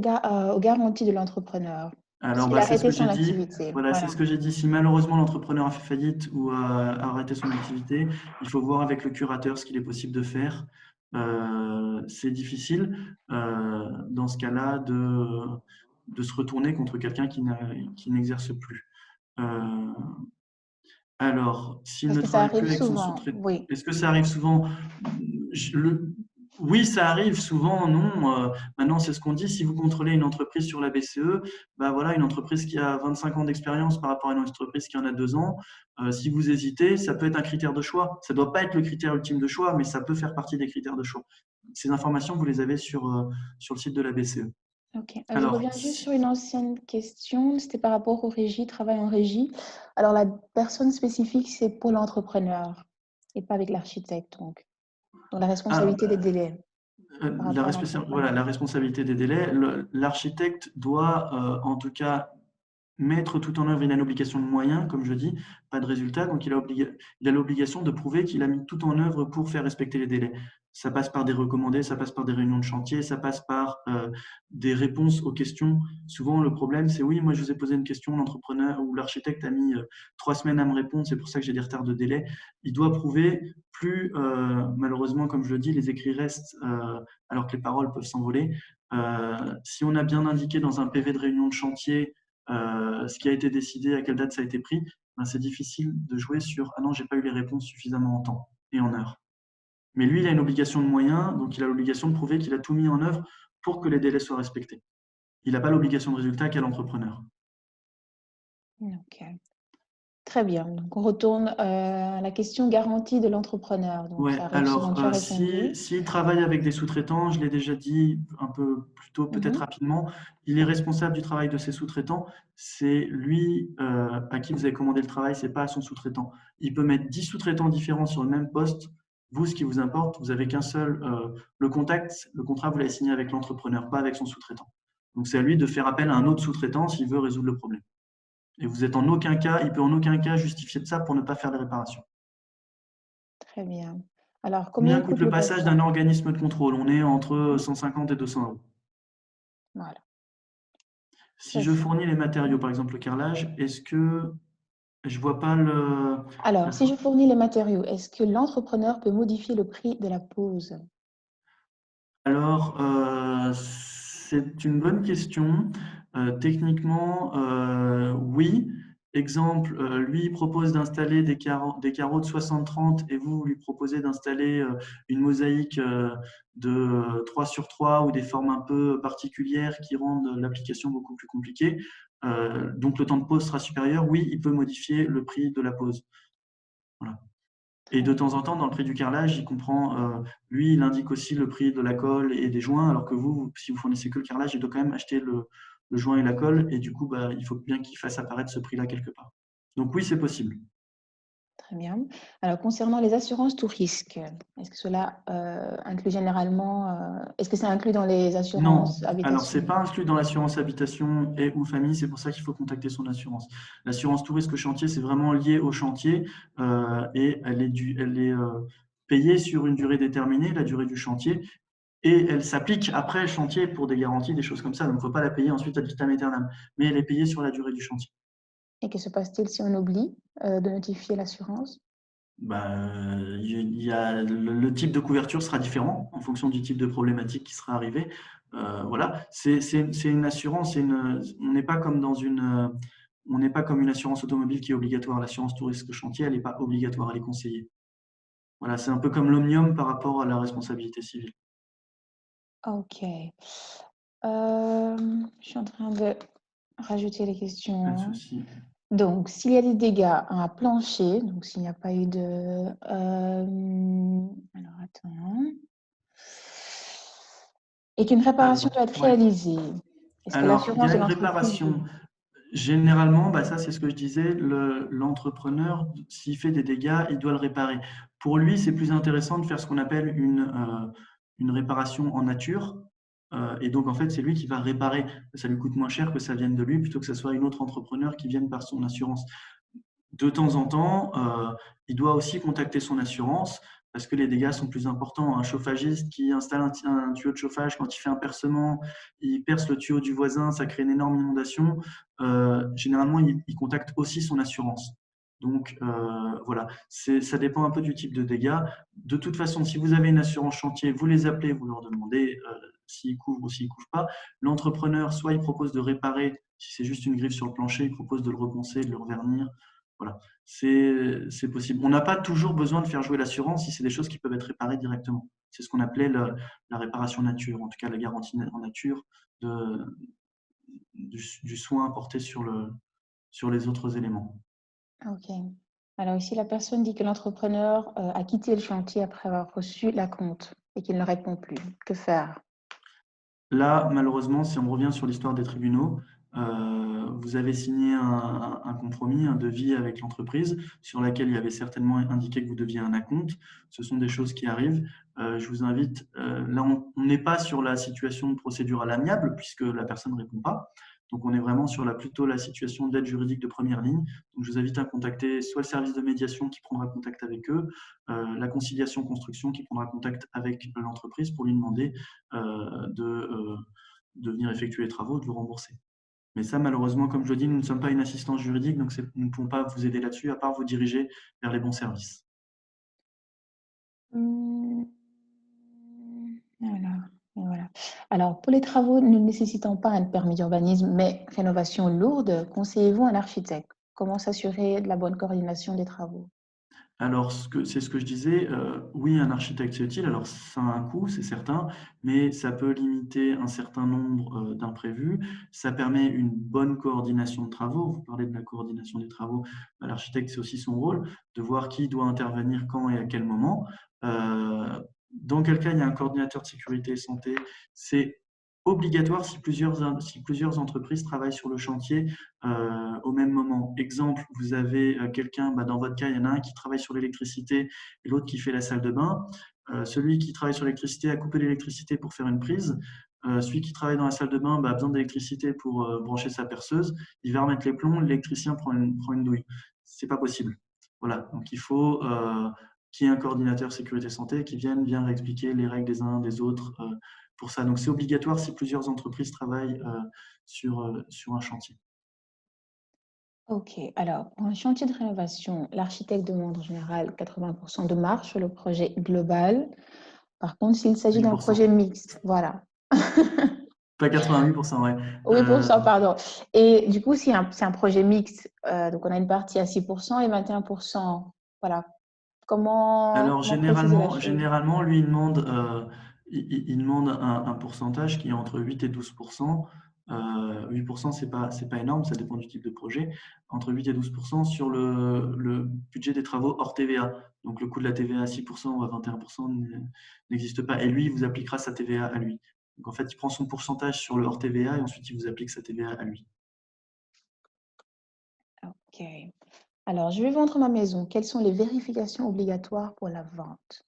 garanties de l'entrepreneur, Alors, s'il bah, a c'est ce arrêté que son j'ai dit. activité, Voilà, c'est voilà. ce que j'ai dit. Si malheureusement l'entrepreneur a fait faillite ou a arrêté son activité, il faut voir avec le curateur ce qu'il est possible de faire. C'est difficile dans ce cas-là de se retourner contre quelqu'un qui n'exerce plus. Euh, alors, s'il Parce ne que ça travaille plus arrive avec son souvent, sous-traitant, oui. est-ce que ça arrive souvent? Je- le- Oui, ça arrive souvent, non. Maintenant, c'est ce qu'on dit. Si vous contrôlez une entreprise sur la BCE, bah voilà, une entreprise qui a 25 ans d'expérience par rapport à une entreprise qui en a 2 ans, si vous hésitez, ça peut être un critère de choix. Ça ne doit pas être le critère ultime de choix, mais ça peut faire partie des critères de choix. Ces informations, vous les avez sur le site de la BCE. Ok. Je Alors, reviens juste sur une ancienne question. C'était par rapport au régie, travail en régie. Alors, la personne spécifique, c'est pour l'entrepreneur et pas avec l'architecte, donc. Donc, la ah, responsabilité des délais par rapport à voilà, l'entrepreneur. la responsabilité des délais. L'architecte doit, en tout cas, mettre tout en œuvre, il a une obligation de moyens, comme je dis, pas de résultat. Donc, il a l'obligation de prouver qu'il a mis tout en œuvre pour faire respecter les délais. Ça passe par des recommandés, ça passe par des réunions de chantier, ça passe par des réponses aux questions. Souvent, le problème, c'est oui, moi, je vous ai posé une question, l'entrepreneur ou l'architecte a mis 3 semaines à me répondre, c'est pour ça que j'ai des retards de délai. Il doit prouver, plus malheureusement, comme je le dis, les écrits restent alors que les paroles peuvent s'envoler. Si on a bien indiqué dans un PV de réunion de chantier ce qui a été décidé, à quelle date ça a été pris, ben, c'est difficile de jouer sur ah non, j'ai pas eu les réponses suffisamment en temps et en heure. Mais lui, il a une obligation de moyens, donc il a l'obligation de prouver qu'il a tout mis en œuvre pour que les délais soient respectés. Il n'a pas l'obligation de résultat qu'a l'entrepreneur. Ok. Très bien. Donc, on retourne à la question garantie de l'entrepreneur. Donc, Ouais, ça arrive souvent, alors tu as répondu. s'il travaille avec des sous-traitants, je l'ai déjà dit un peu plus tôt, peut-être Mhm. rapidement, il est responsable du travail de ses sous-traitants. C'est lui à qui vous avez commandé le travail, c'est pas à son sous-traitant. Il peut mettre 10 sous-traitants différents sur le même poste. Vous, ce qui vous importe, vous avez qu'un seul le contact, le contrat, vous l'avez signé avec l'entrepreneur, pas avec son sous-traitant. Donc c'est à lui de faire appel à un autre sous-traitant s'il veut résoudre le problème. Et vous êtes en aucun cas, il peut en aucun cas justifier de ça pour ne pas faire les réparations. Très bien. Alors, Combien combien coûte coûte le le passage passage? d'un organisme de contrôle? On est entre Mhm. 150 et 200 euros. Voilà. Si Très je simple. fournis les matériaux, par exemple le carrelage, est-ce que je vois pas Alors, la si fa- je fournis les matériaux, est-ce que l'entrepreneur peut modifier le prix de la pose? Alors, c'est une bonne question. Techniquement, oui. Exemple, lui il propose d'installer des carreaux de 60-30 et vous lui proposez d'installer une mosaïque de 3 sur 3 ou des formes un peu particulières qui rendent l'application beaucoup plus compliquée. Donc le temps de pose sera supérieur. Oui, il peut modifier le prix de la pose. Voilà. Et Très de temps bien. en temps, dans le prix du carrelage, il comprend, lui, il indique aussi le prix de la colle et des joints, alors que vous, si vous fournissez que le carrelage, il doit quand même acheter le joint et la colle, et du coup, bah, il faut bien qu'il fasse apparaître ce prix-là quelque part. Donc oui, c'est possible. Très bien. Alors, concernant les assurances tout risque, est-ce que cela inclut généralement, est-ce que c'est inclus dans les Non, assurances alors c'est habitation? pas inclus dans l'assurance habitation et ou famille, c'est pour ça qu'il faut contacter son assurance. L'assurance tout risque chantier, c'est vraiment lié au chantier et elle est payée sur une durée déterminée, la durée du chantier, et elle s'applique après le chantier pour des garanties, des choses comme ça. Donc, il ne faut pas la payer ensuite ad vitam aeternam. Mais elle est payée sur la durée du chantier. Et que se passe-t-il si on oublie de notifier l'assurance? Bah, il y a, le type de couverture sera différent en fonction du type de problématique qui sera arrivé. Voilà, c'est une assurance, on n'est pas comme on n'est pas comme une assurance automobile qui est obligatoire. L'assurance tout risque chantier, elle n'est pas obligatoire, elle est conseillée. Voilà, c'est un peu comme l'omnium par rapport à la responsabilité civile. Ok. Je suis en train de rajouter les Pas de questions. souci. Donc, s'il y a des dégâts à plancher, donc s'il n'y a pas eu de... alors, attends. Et qu'une réparation Alors, doit être ouais. réalisée. Est-ce que Alors, il y l'assurance a de une l'entreprise réparation. Généralement, bah, ça c'est ce que je disais, l'entrepreneur, s'il fait des dégâts, il doit le réparer. Pour lui, c'est plus intéressant de faire ce qu'on appelle une réparation en nature. Et donc, en fait, c'est lui qui va réparer. Ça lui coûte moins cher que ça vienne de lui plutôt que ce soit une autre entrepreneur qui vienne par son assurance. De temps en temps, il doit aussi contacter son assurance parce que les dégâts sont plus importants. Un chauffagiste qui installe un tuyau de chauffage, quand il fait un percement, il perce le tuyau du voisin, ça crée une énorme inondation. Généralement, il contacte aussi son assurance. Donc voilà, ça dépend un peu du type de dégâts. De toute façon, si vous avez une assurance chantier, vous les appelez, vous leur demandez s'ils couvrent ou s'ils ne couvrent pas. L'entrepreneur, soit il propose de réparer, si c'est juste une griffe sur le plancher, il propose de le reponcer, de le revernir. Voilà, c'est possible. On n'a pas toujours besoin de faire jouer l'assurance si c'est des choses qui peuvent être réparées directement. C'est ce qu'on appelait la réparation nature, en tout cas la garantie en nature du soin apporté sur les autres éléments. Ok. Alors ici, la personne dit que l'entrepreneur a quitté le chantier après avoir reçu la compte et qu'il ne répond plus. Que faire? Là, malheureusement, si on revient sur l'histoire des tribunaux, vous avez signé un compromis, un devis avec l'entreprise sur laquelle il y avait certainement indiqué que vous deviez un acompte. Ce sont des choses qui arrivent. Je vous invite, là, on n'est pas sur la situation de procédure à l'amiable puisque la personne ne répond pas. Donc, on est vraiment sur plutôt la situation d'aide juridique de première ligne. Donc, je vous invite à contacter soit le service de médiation qui prendra contact avec eux, la conciliation construction qui prendra contact avec l'entreprise pour lui demander de venir effectuer les travaux, de vous rembourser. Mais ça, malheureusement, comme je le dis, nous ne sommes pas une assistance juridique, donc nous ne pouvons pas vous aider là-dessus, à part vous diriger vers les bons services. Hmm, voilà. Alors, pour les travaux ne nécessitant pas un permis d'urbanisme, mais rénovation lourde, conseillez-vous un architecte? Comment s'assurer de la bonne coordination des travaux? Alors, c'est ce que je disais, oui, un architecte c'est utile. Alors, ça a un coût, c'est certain, mais ça peut limiter un certain nombre d'imprévus. Ça permet une bonne coordination de travaux. Vous parlez de la coordination des travaux. Bah, l'architecte, c'est aussi son rôle de voir qui doit intervenir quand et à quel moment. Dans quel cas il y a un coordinateur de sécurité et santé, c'est obligatoire si plusieurs entreprises travaillent sur le chantier au même moment. Exemple, vous avez quelqu'un, dans votre cas, il y en a un qui travaille sur l'électricité et l'autre qui fait la salle de bain. Celui qui travaille sur l'électricité a coupé l'électricité pour faire une prise. Celui qui travaille dans la salle de bain a besoin d'électricité pour brancher sa perceuse. Il va remettre les plombs, l'électricien prend une douille. C'est pas possible. Voilà, donc il faut qu'il y ait un coordinateur sécurité santé qui vienne bien réexpliquer les règles des uns des autres pour ça. Donc c'est obligatoire si plusieurs entreprises travaillent sur un chantier. Ok, alors pour un chantier de rénovation, l'architecte demande en général 80% de marge sur le projet global. Par contre, s'il s'agit d'un projet 8%. mixte, voilà. Pas 88%, ouais. 8%, pardon. Et du coup, si c'est un projet mixte, donc on a une partie à 6% et 21%, voilà. Alors Comment préciser la chose? généralement, lui, il demande un pourcentage qui est entre 8 et 12%. 8%, c'est pas énorme, ça dépend du type de projet. Entre 8 et 12% sur le budget des travaux hors TVA. Donc le coût de la TVA à 6% ou à 21% n'existe pas. Et lui, il vous appliquera sa TVA à lui. Donc en fait, il prend son pourcentage sur le hors TVA et ensuite il vous applique sa TVA à lui. Ok. Alors, je vais vendre ma maison. Quelles sont les vérifications obligatoires pour la vente?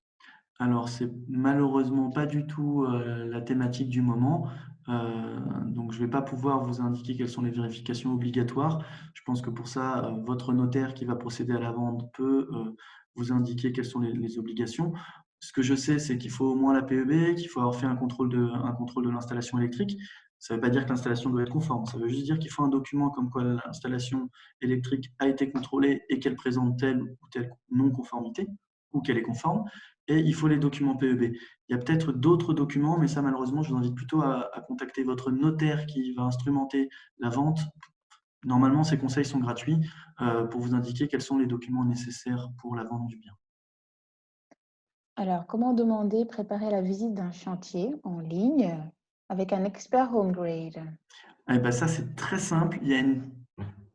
Alors, c'est malheureusement pas du tout la thématique du moment. Donc, je ne vais pas pouvoir vous indiquer quelles sont les vérifications obligatoires. Je pense que pour ça, votre notaire qui va procéder à la vente peut vous indiquer quelles sont les obligations. Ce que je sais, c'est qu'il faut au moins la PEB, qu'il faut avoir fait un contrôle de l'installation électrique. Ça ne veut pas dire que l'installation doit être conforme. Ça veut juste dire qu'il faut un document comme quoi l'installation électrique a été contrôlée et qu'elle présente telle ou telle non-conformité ou qu'elle est conforme. Et il faut les documents PEB. Il y a peut-être d'autres documents, mais ça, malheureusement, je vous invite plutôt à contacter votre notaire qui va instrumenter la vente. Normalement, ces conseils sont gratuits pour vous indiquer quels sont les documents nécessaires pour la vente du bien. Alors, comment demander, préparer la visite d'un chantier en ligne avec un expert HomeGrade? Eh ben, ça, c'est très simple. Il y a une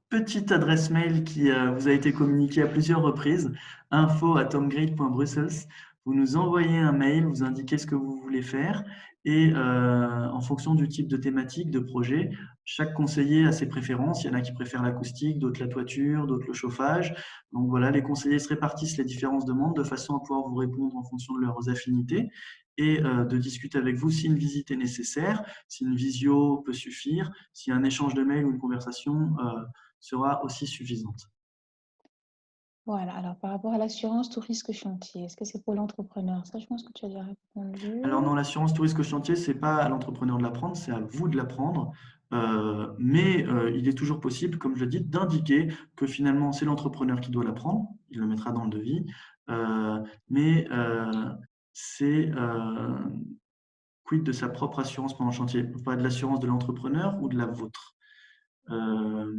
petite adresse mail qui vous a été communiquée à plusieurs reprises, info@homegrade.brussels. Vous nous envoyez un mail, vous indiquez ce que vous voulez faire et en fonction du type de thématique, de projet, chaque conseiller a ses préférences. Il y en a qui préfèrent l'acoustique, d'autres la toiture, d'autres le chauffage. Donc voilà, les conseillers se répartissent les différentes demandes de façon à pouvoir vous répondre en fonction de leurs affinités et de discuter avec vous si une visite est nécessaire, si une visio peut suffire, si un échange de mails ou une conversation sera aussi suffisante. Voilà, alors par rapport à l'assurance tout risque chantier, est-ce que c'est pour l'entrepreneur? Ça, je pense que tu as déjà Alors répondu. non, l'assurance tout risque chantier, c'est pas à l'entrepreneur de la prendre, c'est à vous de la prendre. Mais il est toujours possible, comme je l'ai dit, d'indiquer que finalement c'est l'entrepreneur qui doit la prendre. Il le mettra dans le devis. Mais c'est quid de sa propre assurance pendant le chantier, pas de l'assurance de l'entrepreneur ou de la vôtre. Euh,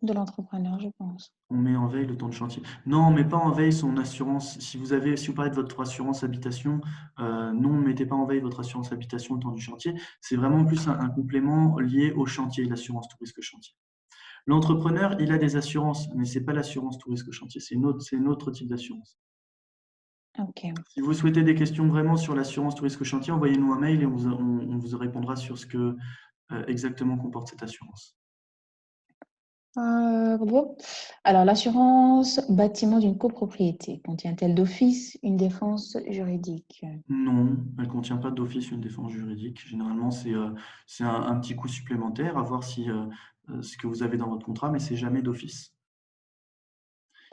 De l'entrepreneur, je pense. On met en veille le temps de chantier. Non, on ne met pas en veille son assurance. Si vous parlez de votre assurance habitation, non, ne mettez pas en veille votre assurance habitation au temps du chantier. C'est vraiment plus un complément lié au chantier, l'assurance tout risque chantier. L'entrepreneur, il a des assurances, mais ce n'est pas l'assurance tout risque chantier, c'est un autre type d'assurance. Ok. Si vous souhaitez des questions vraiment sur l'assurance tout risque chantier, envoyez-nous un mail et on vous répondra sur ce que exactement comporte cette assurance. Bon. Alors, l'assurance bâtiment d'une copropriété contient-elle d'office une défense juridique? Non, elle ne contient pas d'office une défense juridique. Généralement, c'est un petit coût supplémentaire à voir si ce que vous avez dans votre contrat, mais c'est jamais d'office.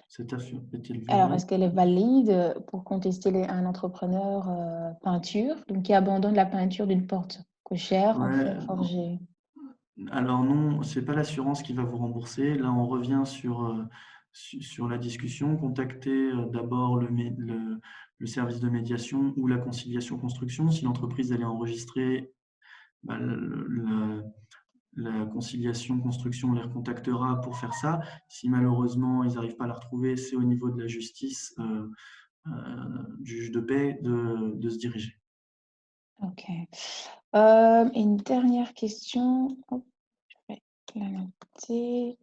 Cette affaire est-elle Alors, valide? est-ce qu'elle est valide pour contester un entrepreneur peinture, donc qui abandonne la peinture d'une porte cochère en fer Ouais. forgé? Alors non, c'est pas l'assurance qui va vous rembourser. Là, on revient sur la discussion. Contactez d'abord le service de médiation ou la conciliation construction. Si l'entreprise elle est enregistrée, bah, la conciliation construction les recontactera pour faire ça. Si malheureusement ils n'arrivent pas à la retrouver, c'est au niveau de la justice, du juge de paix, de se diriger. Ok. Une dernière question. Hop, je vais la noter.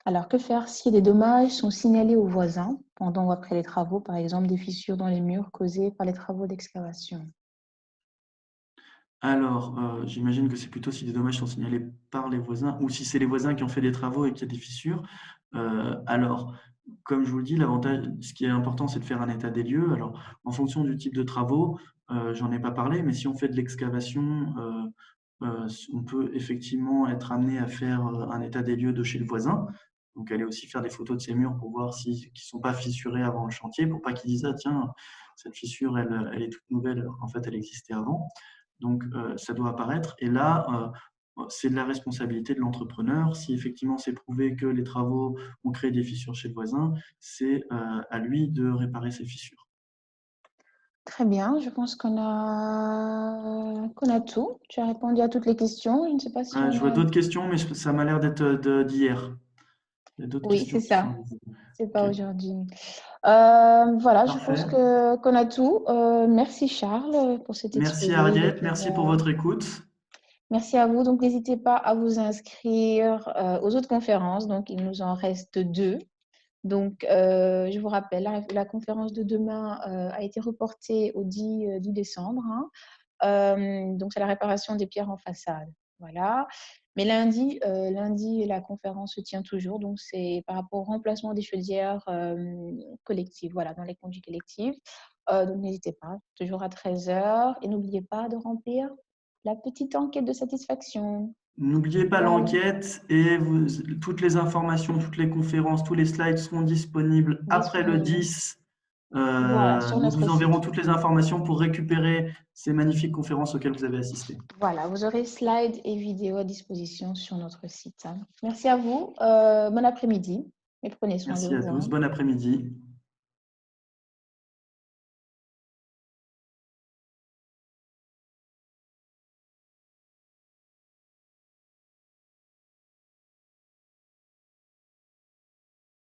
Alors, que faire si des dommages sont signalés aux voisins pendant ou après les travaux, par exemple des fissures dans les murs causées par les travaux d'excavation? Alors, j'imagine que c'est plutôt si des dommages sont signalés par les voisins ou si c'est les voisins qui ont fait des travaux et qu'il y a des fissures. Alors, comme je vous le dis, l'avantage, ce qui est important, c'est de faire un état des lieux. Alors, en fonction du type de travaux, j'en ai pas parlé, mais si on fait de l'excavation, on peut effectivement être amené à faire un état des lieux de chez le voisin. Donc, aller aussi faire des photos de ces murs pour voir qu'ils ne sont pas fissurés avant le chantier, pour pas qu'ils disent ah tiens, cette fissure, elle est toute nouvelle, alors qu'en fait, elle existait avant. Donc, ça doit apparaître. Et là, c'est de la responsabilité de l'entrepreneur. Si effectivement c'est prouvé que les travaux ont créé des fissures chez le voisin, c'est à lui de réparer ces fissures. Très bien, je pense qu'on a tout. Tu as répondu à toutes les questions. Je ne sais pas si Je on vois a... d'autres questions, mais ça m'a l'air d'être d'hier. Il y a d'autres Oui, questions c'est qui ça. sont. C'est pas Ok, aujourd'hui. Voilà, je pense parfait. qu'on a tout. Merci Charles pour cet Merci exposé. Il Ariette, était merci pour votre écoute. Merci à vous. Donc, n'hésitez pas à vous inscrire aux autres conférences. Donc, il nous en reste 2. Donc, je vous rappelle, la conférence de demain a été reportée au 10 décembre. Hein. Donc, c'est la réparation des pierres en façade. Voilà. Mais lundi, la conférence se tient toujours. Donc, c'est par rapport au remplacement des chaudières collectives, voilà, dans les conduites collectives. Donc, n'hésitez pas, toujours à 13 heures. Et n'oubliez pas de remplir la petite enquête de satisfaction. N'oubliez pas Voilà, l'enquête et toutes les informations, toutes les conférences, tous les slides seront disponibles après le disponible. 10. Voilà, sur Nous notre vous site. enverrons toutes les informations pour récupérer ces magnifiques conférences auxquelles vous avez assisté. Voilà, vous aurez slides et vidéos à disposition sur notre site. Hein. Merci à vous. Bon après-midi et prenez soin de Merci à vous. tous. Hein. Bon après-midi.